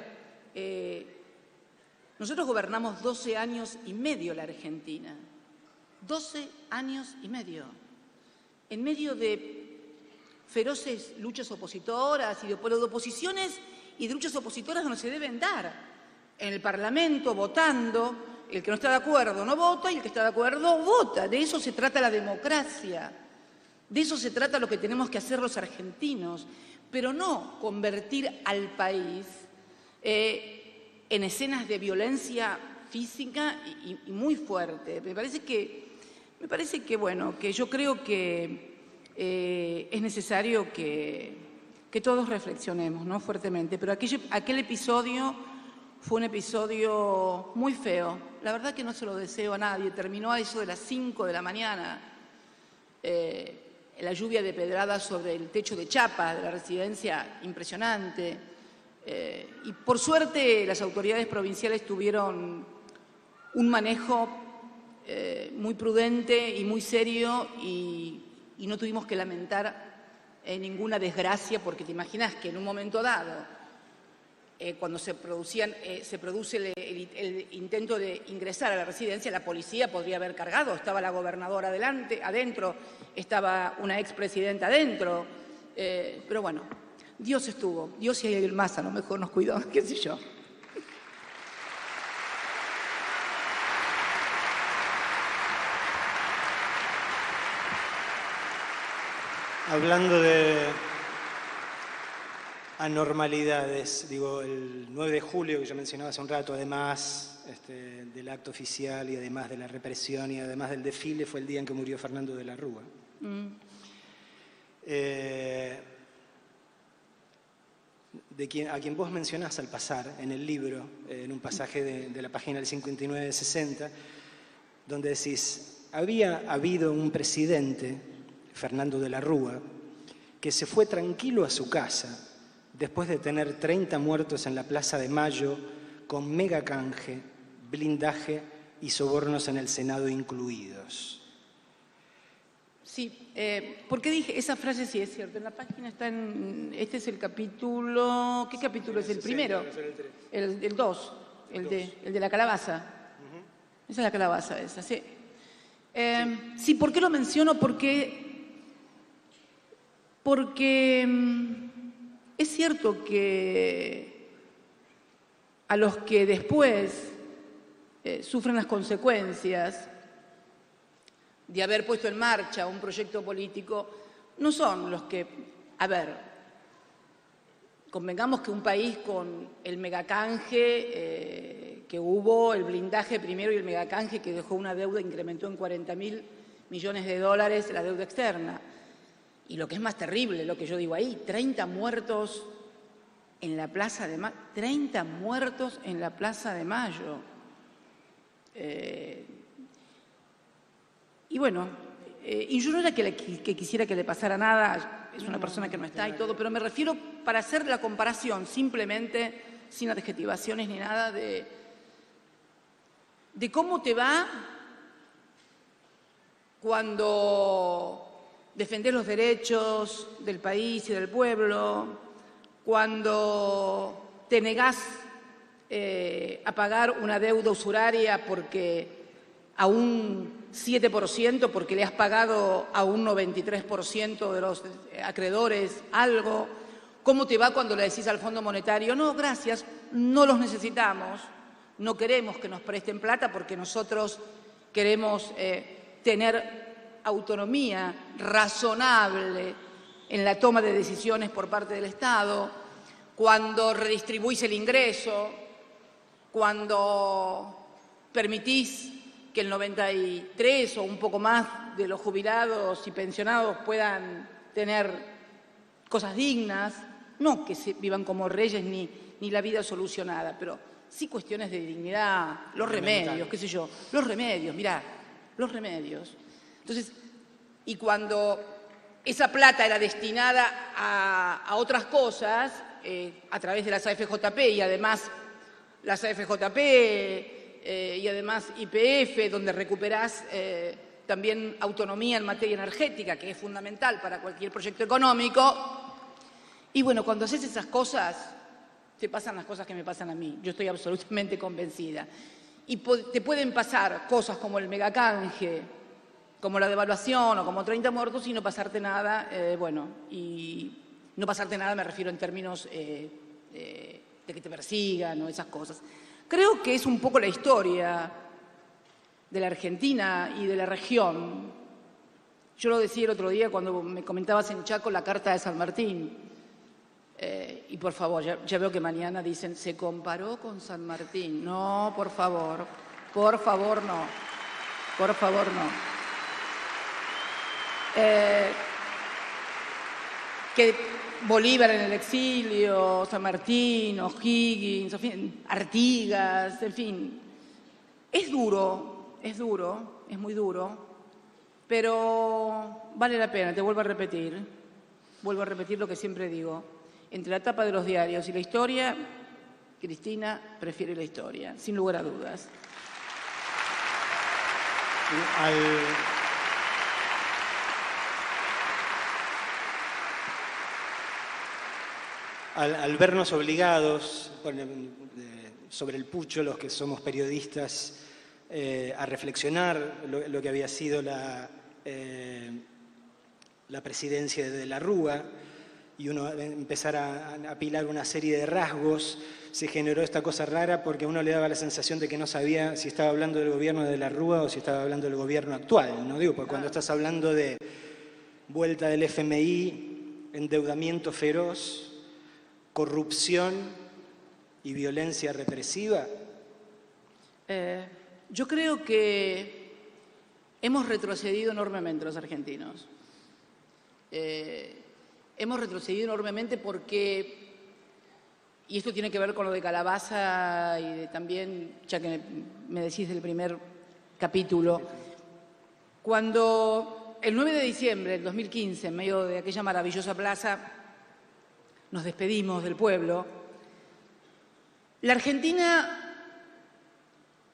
S9: nosotros gobernamos 12 años y medio la Argentina. 12 años y medio. En medio de feroces luchas opositoras y de oposiciones y de luchas opositoras donde se deben dar. En el Parlamento, votando, el que no está de acuerdo no vota y el que está de acuerdo vota. De eso se trata la democracia. De eso se trata lo que tenemos que hacer los argentinos. Pero no convertir al país en escenas de violencia física y muy fuerte. Me parece que bueno, que yo creo que es necesario que todos reflexionemos, ¿no? Fuertemente. Pero aquel episodio fue un episodio muy feo. La verdad que no se lo deseo a nadie. Terminó a eso de las 5 de la mañana. La lluvia de pedradas sobre el techo de chapa de la residencia, impresionante. Y por suerte las autoridades provinciales tuvieron un manejo muy prudente y muy serio y no tuvimos que lamentar ninguna desgracia, porque te imaginas que en un momento dado, cuando se produce el intento de ingresar a la residencia, la policía podría haber cargado, estaba la gobernadora adentro, estaba una expresidenta adentro, pero bueno, Dios estuvo, Dios y el más a lo mejor nos cuidó, qué sé yo.
S12: Hablando de anormalidades, digo, el 9 de julio que yo mencionaba hace un rato, además del acto oficial y además de la represión y además del desfile, fue el día en que murió Fernando de la Rúa. A quien vos mencionás al pasar en el libro, en un pasaje de la página del 59-60, donde decís, había habido un presidente, Fernando de la Rúa, que se fue tranquilo a su casa después de tener 30 muertos en la Plaza de Mayo con mega canje, blindaje y sobornos en el Senado incluidos.
S9: Sí, ¿por qué dije esa frase? Sí, es cierto. En la página está este es el capítulo, ¿qué capítulo es el primero? El 2, el de la calabaza. Esa es la calabaza esa, sí. Sí, ¿por qué lo menciono? Porque es cierto que a los que después sufren las consecuencias de haber puesto en marcha un proyecto político, no son los que, a ver, convengamos que un país con el megacanje que hubo, el blindaje primero y el megacanje que dejó una deuda, incrementó en 40.000 millones de dólares la deuda externa. Y lo que es más terrible, lo que yo digo ahí, 30 muertos en la Plaza de Mayo. 30 muertos en la Plaza de Mayo. Y bueno, y yo no era que quisiera que le pasara nada, es una persona que no está y todo, pero me refiero para hacer la comparación, simplemente, sin adjetivaciones ni nada, de cómo te va cuando defendés los derechos del país y del pueblo, cuando te negás a pagar una deuda usuraria porque a un 7%, porque le has pagado a un 93% de los acreedores algo. ¿Cómo te va cuando le decís al Fondo Monetario, no, gracias, no los necesitamos, no queremos que nos presten plata porque nosotros queremos tener autonomía razonable en la toma de decisiones por parte del Estado, cuando redistribuís el ingreso, cuando permitís que el 93 o un poco más de los jubilados y pensionados puedan tener cosas dignas, no que se vivan como reyes ni la vida solucionada, pero sí cuestiones de dignidad, los remedios, qué sé yo, los remedios, mirá, los remedios. Entonces, y cuando esa plata era destinada a otras cosas, a través de las AFJP y además las AFJP y además YPF, donde recuperás también autonomía en materia energética, que es fundamental para cualquier proyecto económico. Y bueno, cuando haces esas cosas, te pasan las cosas que me pasan a mí. Yo estoy absolutamente convencida. Y te pueden pasar cosas como el megacanje, como la devaluación o como 30 muertos y no pasarte nada, bueno, y no pasarte nada me refiero en términos de que te persigan o esas cosas. Creo que es un poco la historia de la Argentina y de la región. Yo lo decía el otro día cuando me comentabas en Chaco la Carta de San Martín. Y por favor, ya veo que mañana dicen, se comparó con San Martín. No, por favor no. Por favor no. Que Bolívar en el exilio, San Martín, O'Higgins, en fin, Artigas, en fin. Es duro, es muy duro, pero vale la pena, te vuelvo a repetir lo que siempre digo. Entre la tapa de los diarios y la historia, Cristina prefiere la historia, sin lugar a dudas.
S12: Al vernos obligados, sobre el pucho, los que somos periodistas, a reflexionar lo que había sido la presidencia de la Rúa, y uno empezar a apilar una serie de rasgos, se generó esta cosa rara porque a uno le daba la sensación de que no sabía si estaba hablando del gobierno de la Rúa o si estaba hablando del gobierno actual, ¿no? Digo, porque cuando estás hablando de vuelta del FMI, endeudamiento feroz, corrupción y violencia represiva.
S9: Yo creo que hemos retrocedido enormemente los argentinos. Hemos retrocedido enormemente porque, y esto tiene que ver con lo de Calabaza y también, ya que me decís del primer capítulo, cuando el 9 de diciembre del 2015, en medio de aquella maravillosa plaza, nos despedimos del pueblo, la Argentina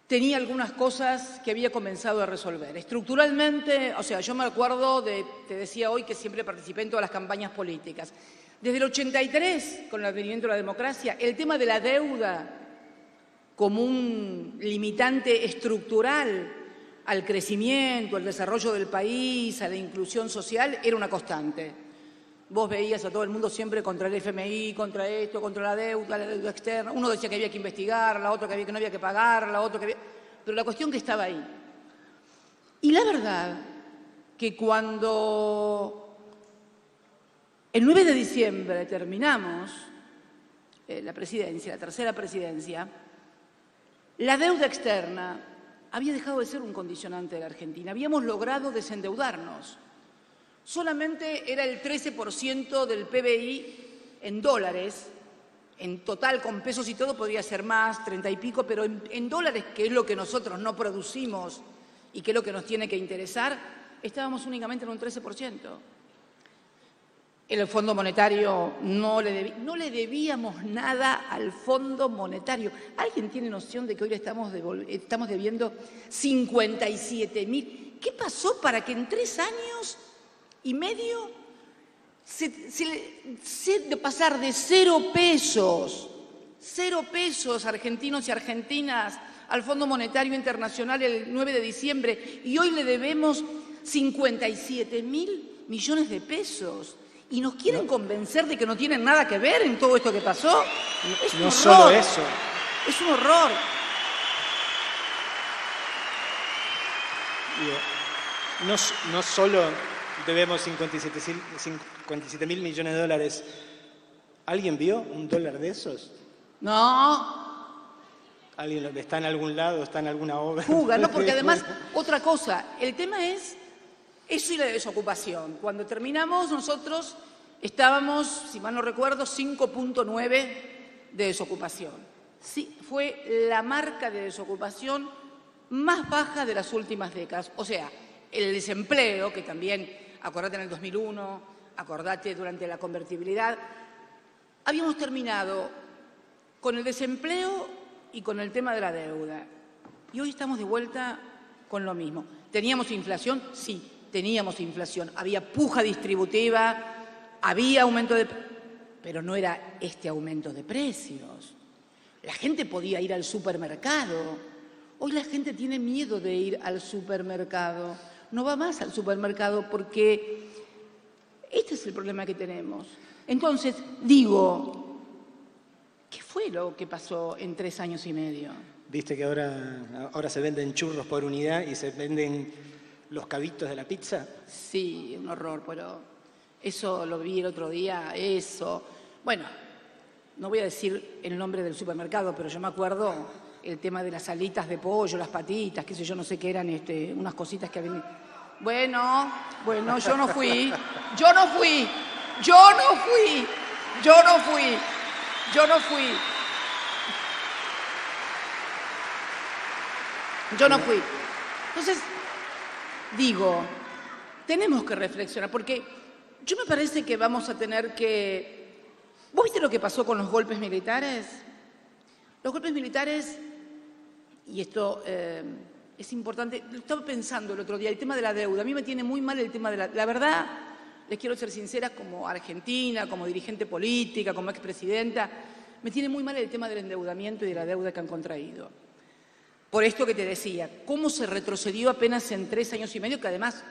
S9: tenía algunas cosas que había comenzado a resolver. Estructuralmente, o sea, yo me acuerdo te decía hoy que siempre participé en todas las campañas políticas. Desde el 83, con el advenimiento de la democracia, el tema de la deuda como un limitante estructural al crecimiento, al desarrollo del país, a la inclusión social, era una constante. Vos veías a todo el mundo siempre contra el FMI, contra esto, contra la deuda externa. Uno decía que había que investigarla, otro que no había que pagarla, otro que había... Pero la cuestión que estaba ahí. Y la verdad que cuando el 9 de diciembre terminamos la presidencia, la tercera presidencia, la deuda externa había dejado de ser un condicionante de la Argentina. Habíamos logrado desendeudarnos. Solamente era el 13% del PBI en dólares. En total, con pesos y todo, podría ser más, 30 y pico, pero en dólares, que es lo que nosotros no producimos y que es lo que nos tiene que interesar, estábamos únicamente en un 13%. El Fondo Monetario no le debíamos nada al Fondo Monetario. ¿Alguien tiene noción de que hoy estamos debiendo 57.000? ¿Qué pasó para que en 3 años y medio de pasar de 0 pesos argentinos y argentinas al Fondo Monetario Internacional el 9 de diciembre y hoy le debemos 57.000 millones de pesos? ¿Y nos quieren convencer de que no tienen nada que ver en todo esto que pasó? Es un horror.
S12: Solo eso.
S9: Es un horror.
S12: No solo debemos 57.000 millones de dólares. ¿Alguien vio un dólar de esos?
S9: No.
S12: ¿Alguien está en algún lado, está en alguna obra?
S9: Fuga, no, porque además, otra cosa, el tema es eso y la desocupación. Cuando terminamos nosotros estábamos, si mal no recuerdo, 5.9 de desocupación. Sí, fue la marca de desocupación más baja de las últimas décadas. O sea, el desempleo, que también, acordate en el 2001, acordate durante la convertibilidad, habíamos terminado con el desempleo y con el tema de la deuda. Y hoy estamos de vuelta con lo mismo. ¿Teníamos inflación? Sí. Teníamos inflación, había puja distributiva, había aumento de... Pero no era este aumento de precios. La gente podía ir al supermercado. Hoy la gente tiene miedo de ir al supermercado. No va más al supermercado porque este es el problema que tenemos. Entonces, digo, ¿qué fue lo que pasó en 3 años y medio?
S12: Viste que ahora se venden churros por unidad y se venden los cabitos de la pizza.
S9: Sí, un horror, pero eso lo vi el otro día, eso. Bueno, no voy a decir el nombre del supermercado, pero yo me acuerdo el tema de las alitas de pollo, las patitas, qué sé yo, no sé qué eran, unas cositas que habían... Bueno, yo no fui. Entonces, digo, tenemos que reflexionar, porque yo me parece que vamos a tener que... ¿Vos viste lo que pasó con los golpes militares? Los golpes militares, y esto es importante, lo estaba pensando el otro día, el tema de la deuda. A mí me tiene muy mal el tema de la verdad, les quiero ser sincera, como argentina, como dirigente política, como expresidenta, me tiene muy mal el tema del endeudamiento y de la deuda que han contraído. Por esto que te decía, cómo se retrocedió apenas en 3 años y medio, que además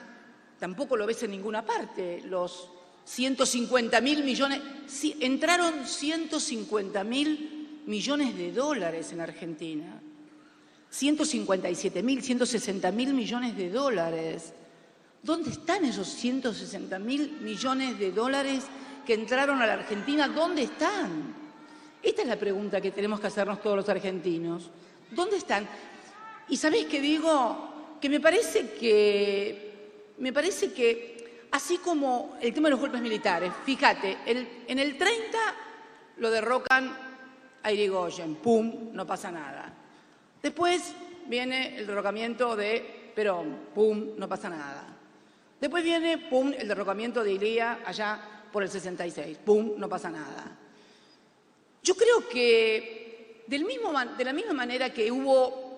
S9: tampoco lo ves en ninguna parte. Los 150.000 millones, sí, entraron 150.000 millones de dólares en Argentina. 157.000, 160.000 millones de dólares. ¿Dónde están esos 160.000 millones de dólares que entraron a la Argentina? ¿Dónde están? Esta es la pregunta que tenemos que hacernos todos los argentinos. ¿Dónde están? ¿Y sabéis qué digo? Que me parece que, así como el tema de los golpes militares, fíjate, en el 30 lo derrocan a Irigoyen, pum, no pasa nada. Después viene el derrocamiento de Perón, pum, no pasa nada. Después viene, pum, el derrocamiento de Ilía allá por el 66, pum, no pasa nada. Yo creo que de la misma manera que hubo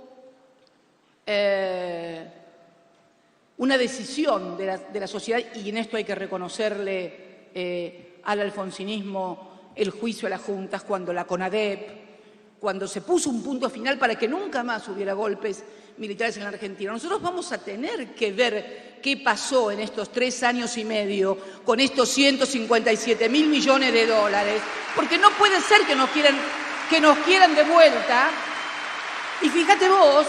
S9: una decisión de la sociedad, y en esto hay que reconocerle al alfonsinismo el juicio a las juntas, cuando la CONADEP, cuando se puso un punto final para que nunca más hubiera golpes militares en la Argentina. Nosotros vamos a tener que ver qué pasó en estos 3 años y medio con estos 157.000 millones de dólares, porque no puede ser que nos quieran de vuelta. Y fíjate vos,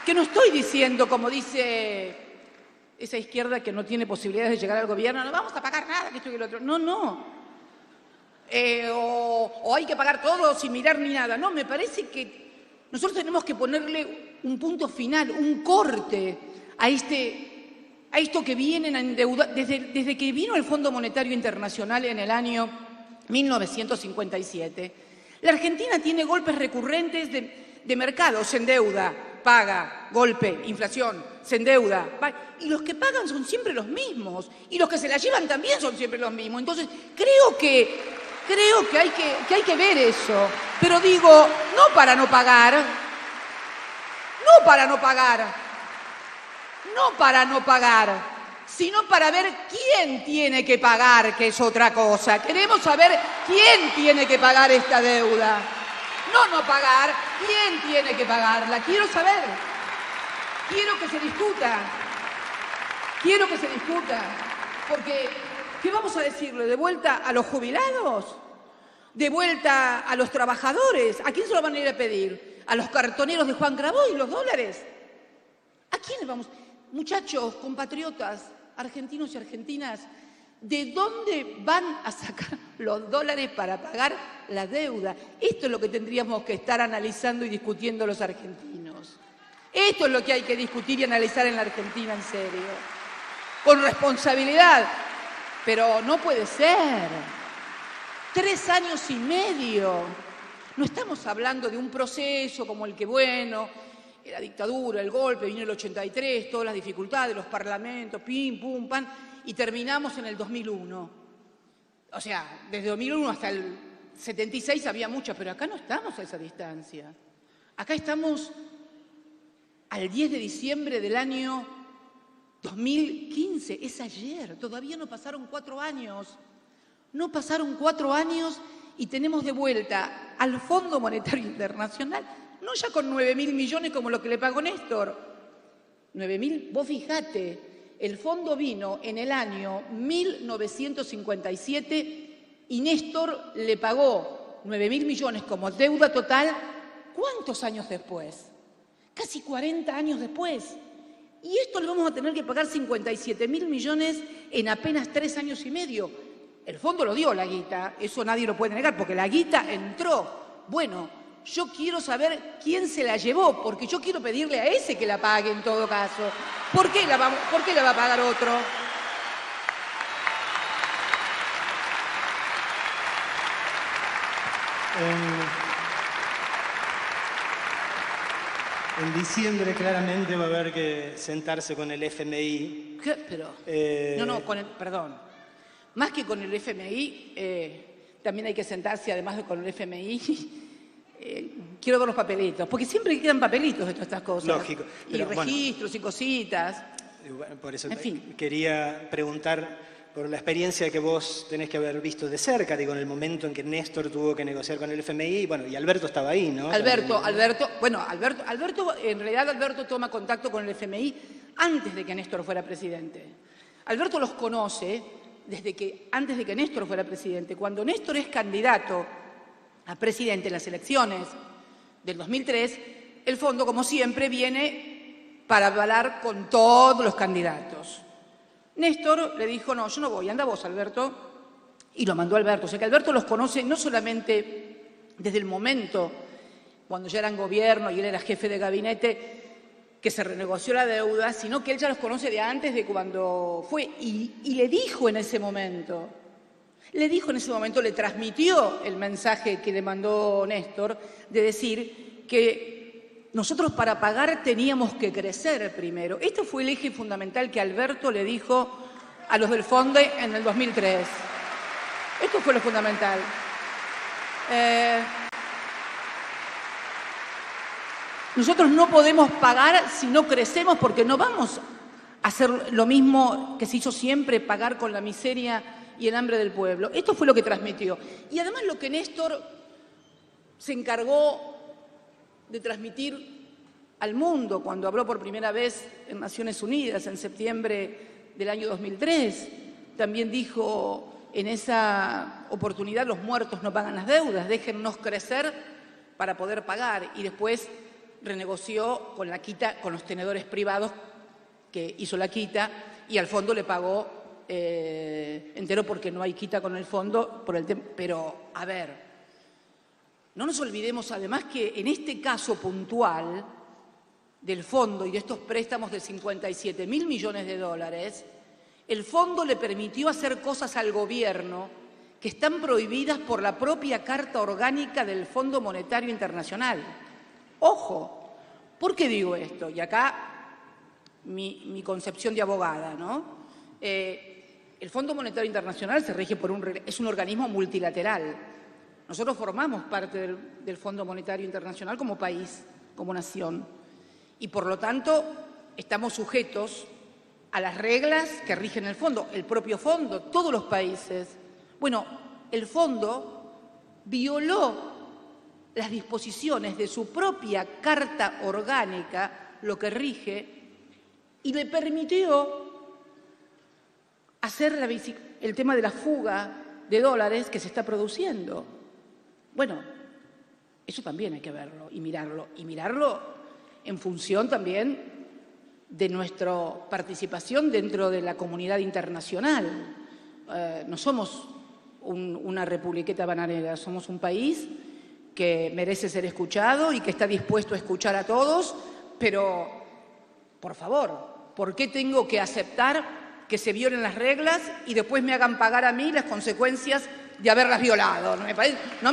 S9: que no estoy diciendo, como dice esa izquierda que no tiene posibilidades de llegar al gobierno, no vamos a pagar nada, que esto y que lo otro. No. O hay que pagar todo sin mirar ni nada. No, me parece que nosotros tenemos que ponerle un punto final, un corte a esto que vienen a endeudar. Desde que vino el Fondo Monetario Internacional en el año 1957, la Argentina tiene golpes recurrentes de mercado, se endeuda, paga, golpe, inflación, se endeuda, paga, y los que pagan son siempre los mismos, y los que se la llevan también son siempre los mismos. Entonces, creo que hay que ver eso, pero digo, no para no pagar, sino para ver quién tiene que pagar, que es otra cosa. Queremos saber quién tiene que pagar esta deuda. No pagar, quién tiene que pagarla. Quiero saber. Quiero que se discuta. Porque, ¿qué vamos a decirle? ¿De vuelta a los jubilados? ¿De vuelta a los trabajadores? ¿A quién se lo van a ir a pedir? ¿A los cartoneros de Juan Grabois los dólares? ¿A quiénes vamos? Muchachos, compatriotas, argentinos y argentinas, ¿de dónde van a sacar los dólares para pagar la deuda? Esto es lo que tendríamos que estar analizando y discutiendo los argentinos. Esto es lo que hay que discutir y analizar en la Argentina en serio. Con responsabilidad. Pero no puede ser. 3 años y medio. No estamos hablando de un proceso como el que, bueno, la dictadura, el golpe, vino el 83, todas las dificultades, los parlamentos, pim, pum, pam, y terminamos en el 2001. O sea, desde 2001 hasta el 76 había muchas, pero acá no estamos a esa distancia. Acá estamos al 10 de diciembre del año 2015, es ayer, todavía no pasaron 4 años. No pasaron 4 años y tenemos de vuelta al Fondo Monetario Internacional, no ya con 9.000 millones como lo que le pagó Néstor. 9.000, vos fijate, el fondo vino en el año 1957 y Néstor le pagó 9.000 millones como deuda total. ¿Cuántos años después? Casi 40 años después. Y esto le vamos a tener que pagar 57.000 millones en apenas 3 años y medio. El fondo lo dio la guita, eso nadie lo puede negar, porque la guita entró. Bueno, yo quiero saber quién se la llevó, porque yo quiero pedirle a ese que la pague en todo caso. ¿Por qué la va a pagar otro?
S12: En diciembre claramente va a haber que sentarse con el FMI.
S9: ¿Qué? Pero, perdón. Más que con el FMI, también hay que sentarse, además de con el FMI, quiero ver los papelitos, porque siempre quedan papelitos de todas estas cosas.
S12: Lógico.
S9: Y registros y cositas.
S12: Bueno, por eso
S9: en fin.
S12: Quería preguntar por la experiencia que vos tenés que haber visto de cerca, digo, en el momento en que Néstor tuvo que negociar con el FMI, bueno, y Alberto estaba ahí, ¿no?
S9: Alberto, en realidad Alberto toma contacto con el FMI antes de que Néstor fuera presidente. Alberto los conoce antes de que Néstor fuera presidente. Cuando Néstor es candidato a presidente en las elecciones del 2003, el fondo, como siempre, viene para avalar con todos los candidatos. Néstor le dijo, no, yo no voy, anda vos, Alberto, y lo mandó Alberto. O sea que Alberto los conoce no solamente desde el momento cuando ya eran gobierno y él era jefe de gabinete, que se renegoció la deuda, sino que él ya los conoce de antes de cuando fue. Y le dijo en ese momento, le transmitió el mensaje que le mandó Néstor, de decir que nosotros para pagar teníamos que crecer primero. Este fue el eje fundamental que Alberto le dijo a los del fondo en el 2003. Esto fue lo fundamental. Nosotros no podemos pagar si no crecemos, porque no vamos a hacer lo mismo que se hizo siempre, pagar con la miseria y el hambre del pueblo. Esto fue lo que transmitió. Y además lo que Néstor se encargó de transmitir al mundo cuando habló por primera vez en Naciones Unidas en septiembre del año 2003, también dijo en esa oportunidad: los muertos no pagan las deudas, déjennos crecer para poder pagar. Y después renegoció con la quita, con los tenedores privados, que hizo la quita, y al fondo le pagó entero, porque no hay quita con el fondo, pero a ver, no nos olvidemos además que en este caso puntual del fondo y de estos préstamos de 57.000 millones de dólares, el fondo le permitió hacer cosas al gobierno que están prohibidas por la propia Carta Orgánica del Fondo Monetario Internacional. Ojo, ¿por qué digo esto? Y acá mi concepción de abogada, ¿no? El Fondo Monetario Internacional se rige es un organismo multilateral. Nosotros formamos parte del Fondo Monetario Internacional como país, como nación, y por lo tanto estamos sujetos a las reglas que rigen el fondo, el propio fondo, todos los países. Bueno, el fondo violó las disposiciones de su propia Carta Orgánica, lo que rige, y le permitió hacer el tema de la fuga de dólares que se está produciendo. Bueno, eso también hay que verlo y mirarlo en función también de nuestra participación dentro de la comunidad internacional. No somos una republiqueta bananera, somos un país que merece ser escuchado y que está dispuesto a escuchar a todos, pero, por favor, ¿por qué tengo que aceptar que se violen las reglas y después me hagan pagar a mí las consecuencias de haberlas violado? No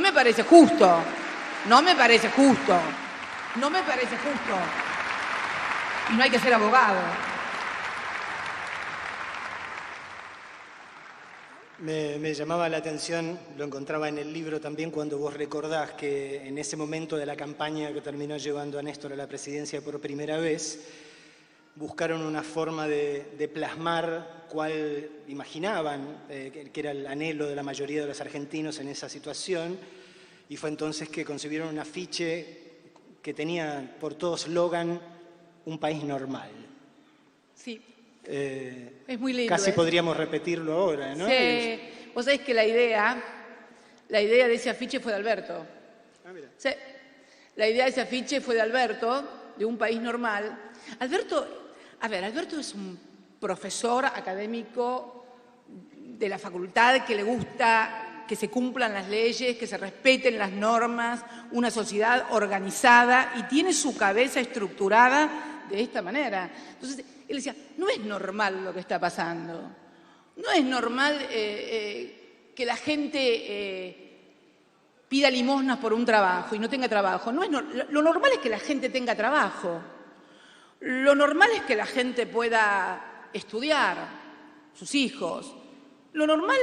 S9: me parece justo. No me parece justo. No me parece justo. Y no hay que ser abogado.
S12: Me llamaba la atención, lo encontraba en el libro también, cuando vos recordás que en ese momento de la campaña que terminó llevando a Néstor a la presidencia por primera vez, buscaron una forma de plasmar cuál imaginaban que era el anhelo de la mayoría de los argentinos en esa situación, y fue entonces que concibieron un afiche que tenía por todo eslogan "un país normal".
S9: Sí, es muy lindo.
S12: Casi podríamos repetirlo ahora, ¿no?
S9: Sí, vos sabés que la idea de ese afiche fue de Alberto.
S12: Ah, mira.
S9: Sí, la idea de ese afiche fue de Alberto, de un país normal. Alberto es un profesor académico de la facultad que le gusta que se cumplan las leyes, que se respeten las normas, una sociedad organizada, y tiene su cabeza estructurada de esta manera. Entonces, él decía, no es normal lo que está pasando. No es normal que la gente pida limosnas por un trabajo y no tenga trabajo. Lo normal es que la gente tenga trabajo. Lo normal es que la gente pueda estudiar, sus hijos. Lo normal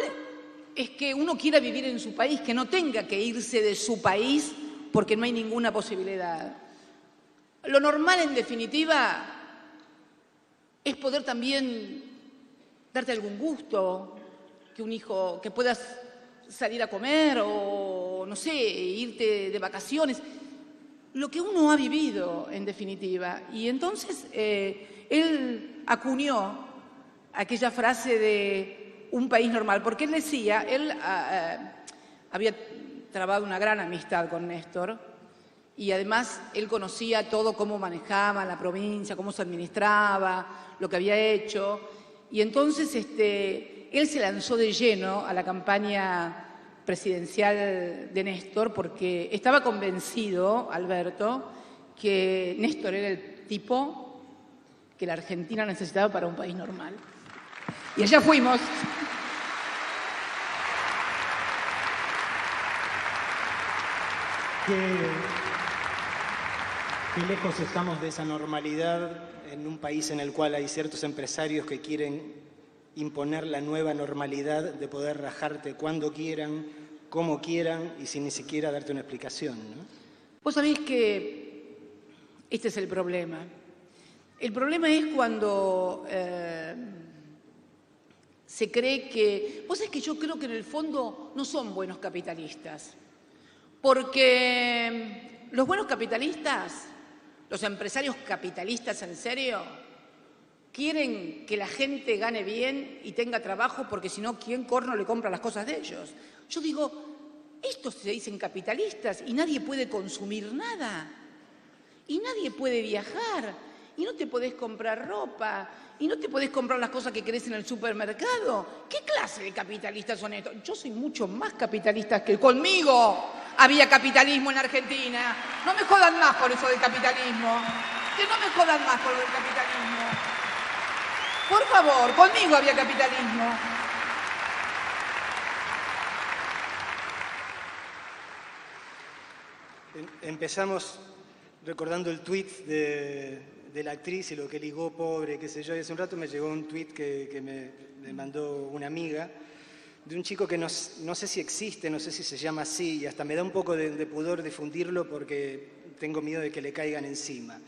S9: es que uno quiera vivir en su país, que no tenga que irse de su país porque no hay ninguna posibilidad. Lo normal, en definitiva, es poder también darte algún gusto, que puedas salir a comer o, no sé, irte de vacaciones. Lo que uno ha vivido, en definitiva. Y entonces él acuñó aquella frase de un país normal, porque él decía, él había trabado una gran amistad con Néstor, y además él conocía todo, cómo manejaba la provincia, cómo se administraba, lo que había hecho, y entonces él se lanzó de lleno a la campaña presidencial de Néstor, porque estaba convencido, Alberto, que Néstor era el tipo que la Argentina necesitaba para un país normal. Y allá fuimos.
S12: Qué lejos estamos de esa normalidad en un país en el cual hay ciertos empresarios que quieren imponer la nueva normalidad de poder rajarte cuando quieran, como quieran y sin ni siquiera darte una explicación, ¿no?
S9: Vos sabés que Este es el problema. El problema es cuando se cree que... Vos sabés que yo creo que en el fondo no son buenos capitalistas. Porque los buenos capitalistas, los empresarios capitalistas en serio, quieren que la gente gane bien y tenga trabajo porque si no, ¿quién corno le compra las cosas de ellos? Yo digo, estos se dicen capitalistas y nadie puede consumir nada. Y nadie puede viajar. Y no te podés comprar ropa. Y no te podés comprar las cosas que querés en el supermercado. ¿Qué clase de capitalistas son estos? Yo soy mucho más capitalista que conmigo. Había capitalismo en Argentina. No me jodan más por eso del capitalismo. Que no me jodan más por lo del capitalismo. Por favor, conmigo había capitalismo.
S12: Empezamos recordando el tuit de la actriz y lo que ligó pobre, qué sé yo, y hace un rato me llegó un tuit que me mandó una amiga de un chico que no sé si existe, no sé si se llama así, y hasta me da un poco de pudor difundirlo porque tengo miedo de que le caigan encima.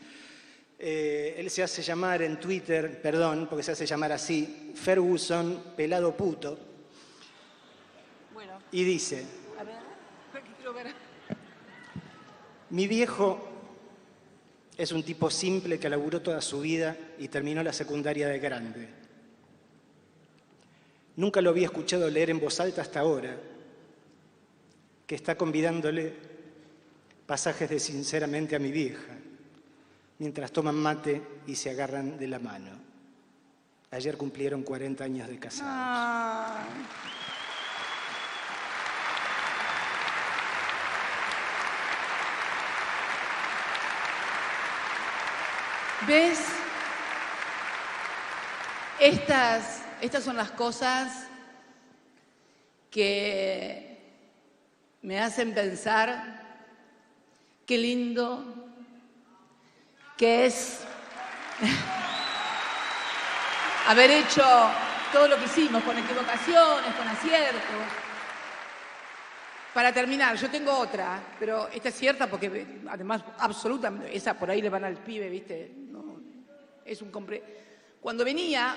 S12: Él se hace llamar en Twitter, perdón, porque se hace llamar así, Ferguson Pelado Puto,
S9: Bueno,
S12: y dice,
S9: a ver, quiero ver.
S12: mi viejo es un tipo simple que laburó toda su vida y terminó la secundaria de grande. Nunca lo había escuchado leer en voz alta hasta ahora, que está convidándole pasajes de Sinceramente a mi vieja, mientras toman mate y se agarran de la mano. Ayer cumplieron 40 años de casados.
S9: ¿Ves? Estas son las cosas que me hacen pensar qué lindo que es haber hecho todo lo que hicimos, con equivocaciones, con aciertos. Para terminar, yo tengo otra, pero esta es cierta porque además absolutamente, esa por ahí le van al pibe, ¿viste? No, es un Cuando venía,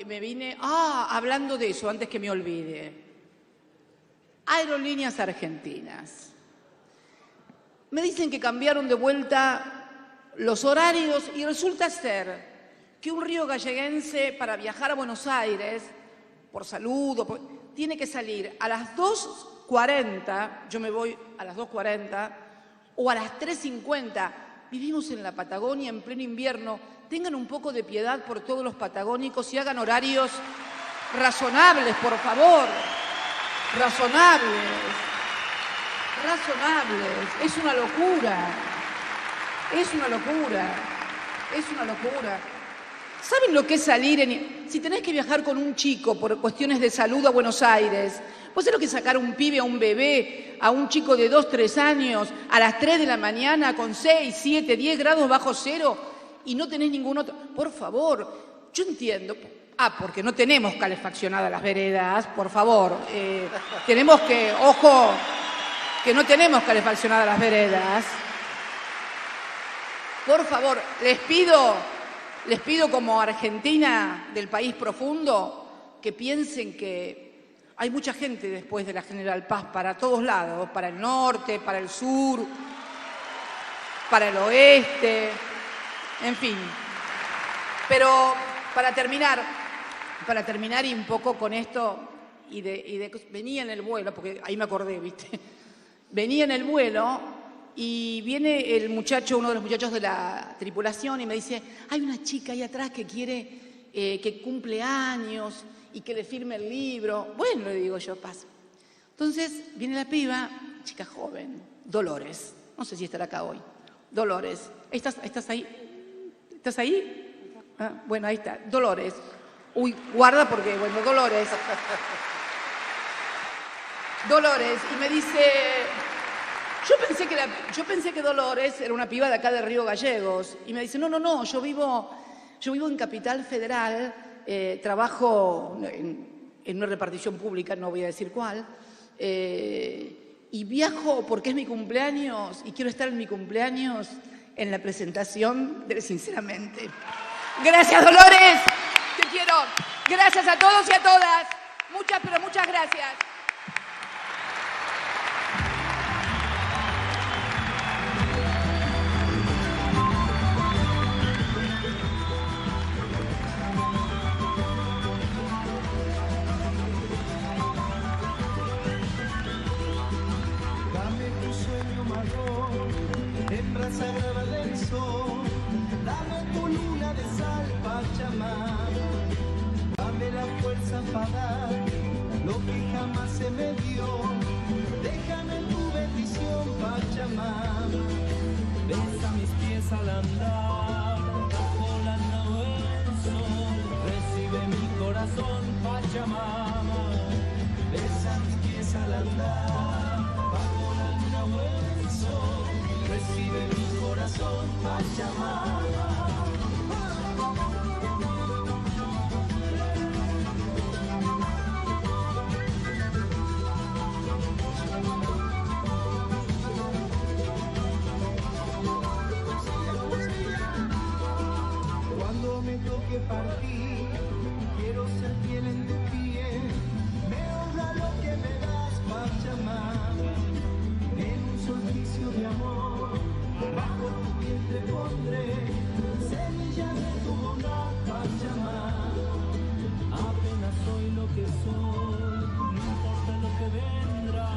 S9: me vine, hablando de eso, antes que me olvide. Aerolíneas Argentinas. Me dicen que cambiaron de vuelta los horarios y resulta ser que un río galleguense para viajar a Buenos Aires, por salud, tiene que salir a las 2:40, yo me voy a las 2:40, o a las 3:50. Vivimos en la Patagonia en pleno invierno. Tengan un poco de piedad por todos los patagónicos y hagan horarios razonables, por favor. Razonables. Razonables. Es una locura. Es una locura. Es una locura. ¿Saben lo que es salir si tenés que viajar con un chico por cuestiones de salud a Buenos Aires? ¿Vos sabés lo que es sacar a un pibe, a un bebé, a un chico de 2, 3 años, a las 3 de la mañana con 6, 7, 10 grados bajo cero y no tenés ningún otro? Por favor, yo entiendo. Porque no tenemos calefaccionadas las veredas, por favor. Tenemos que, ojo, que no tenemos calefaccionadas las veredas. Por favor, les pido como Argentina del país profundo que piensen que hay mucha gente después de la General Paz para todos lados, para el norte, para el sur, para el oeste, en fin. Pero para terminar y un poco con esto, venía en el vuelo, porque ahí me acordé, ¿viste? Venía en el vuelo y viene el muchacho, uno de los muchachos de la tripulación, y me dice, hay una chica ahí atrás que quiere que cumple años y que le firme el libro. Bueno, le digo yo, paso. Entonces viene la piba, chica joven, Dolores. No sé si estará acá hoy. Dolores, ¿estás ahí? ¿Estás ahí? Bueno, ahí está. Dolores. Uy, guarda porque, bueno, Dolores. Dolores, y me dice... Yo pensé que Dolores era una piba de acá de Río Gallegos. Y me dice, no, yo vivo en Capital Federal, trabajo en una repartición pública, no voy a decir cuál, y viajo porque es mi cumpleaños y quiero estar en mi cumpleaños en la presentación de Sinceramente. Gracias, Dolores. Te quiero. Gracias a todos y a todas. Muchas, pero muchas gracias.
S13: Sagrada del sol, dame tu luna de sal, Pachamama, dame la fuerza para dar lo que jamás se me dio, déjame tu bendición, Pachamama, besa mis pies al andar, bajo la nube del sol, recibe mi corazón, Pachamama, besa mis pies al andar, bajo la nube del sol, recibe mi corazón, Pachamama. Cuando me toque partir, quiero ser fiel en tu piel, me honra lo que me das, Pachamama, en un solsticio de amor. Bajo tu piel te pondré semilla de tu bondad, Pachamama. Apenas soy lo que soy, no importa lo que vendrá,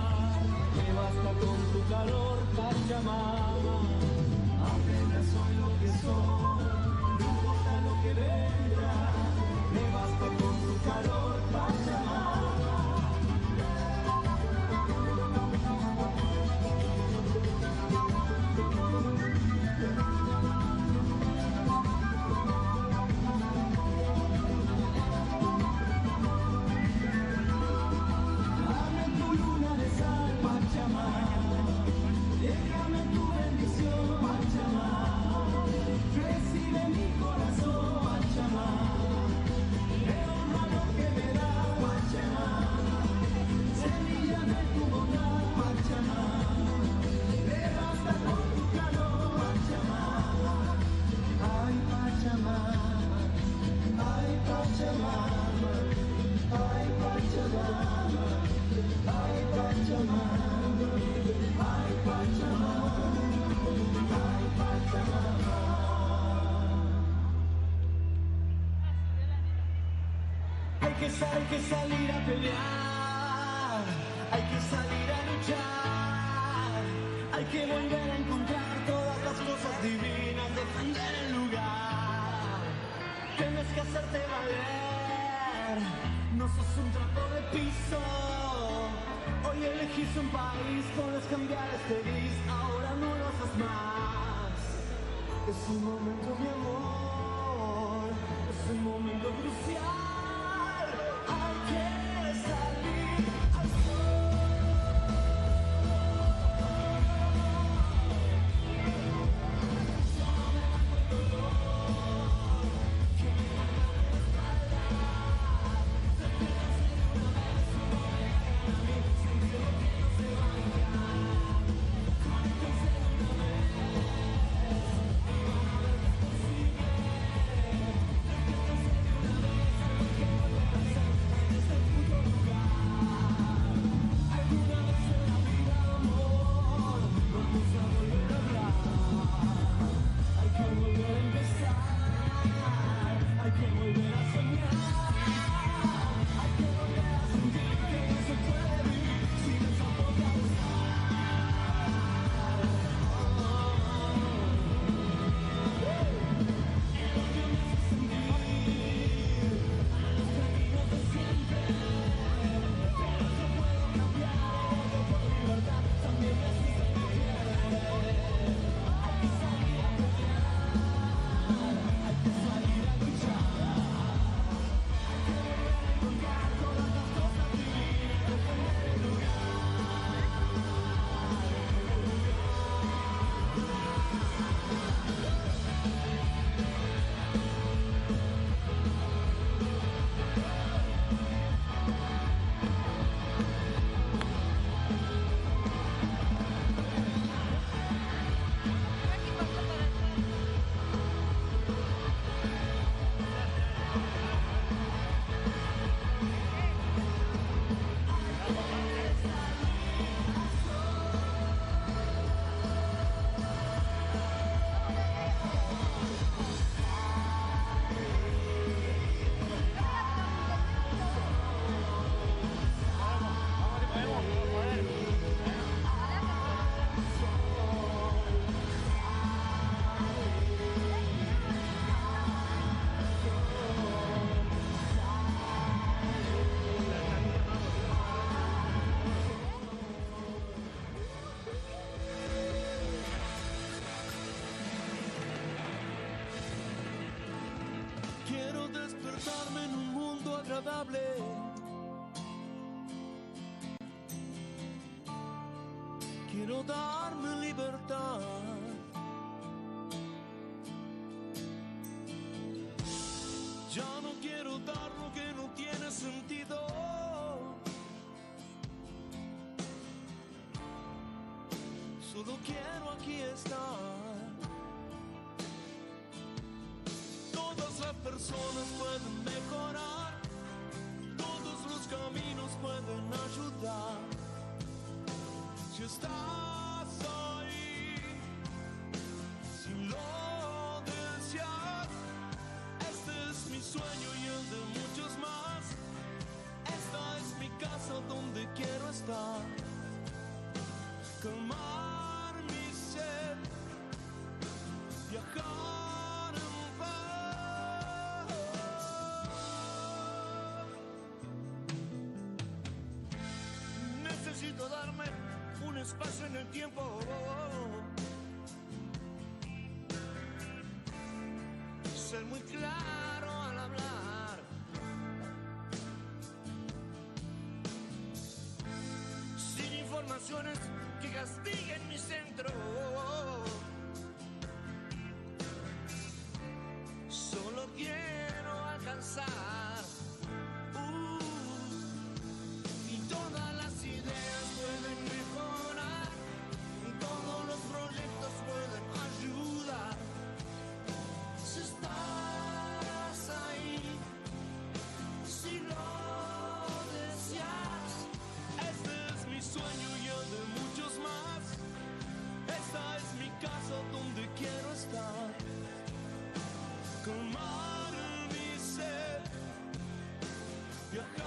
S13: me basta con tu calor, Pachamama. Apenas soy lo que soy, no importa lo que vendrá, me basta con tu calor, Pachamama. Hay que salir a pelear, hay que salir a luchar, hay que volver a encontrar todas las cosas divinas, defender el lugar. Tienes que hacerte valer, no sos un trapo de piso. Hoy elegís un país, puedes cambiar este gris, ahora no lo haces más. Es un momento, mi amor, es un momento crucial. agradable. Quiero darme libertad. Ya no quiero dar lo que no tiene sentido. Solo quiero aquí estar. Todas las personas pueden mejorar, todos los caminos pueden ayudar. Si estás ahí, si lo deseas, este es mi sueño y el de muchos más. Esta es mi casa donde quiero estar. Calmar mi sed, viajar en paz. Necesito darme un espacio en el tiempo. Ser muy claro al hablar. Sin informaciones que castiguen mi centro. Solo quiero alcanzar. Y todas las ideas pueden mejorar. Y todos los proyectos pueden ayudar. Si estás ahí, si lo deseas, este es mi sueño y el de muchos más. Esta es mi casa donde quiero estar. Calmar mi sed, viajar.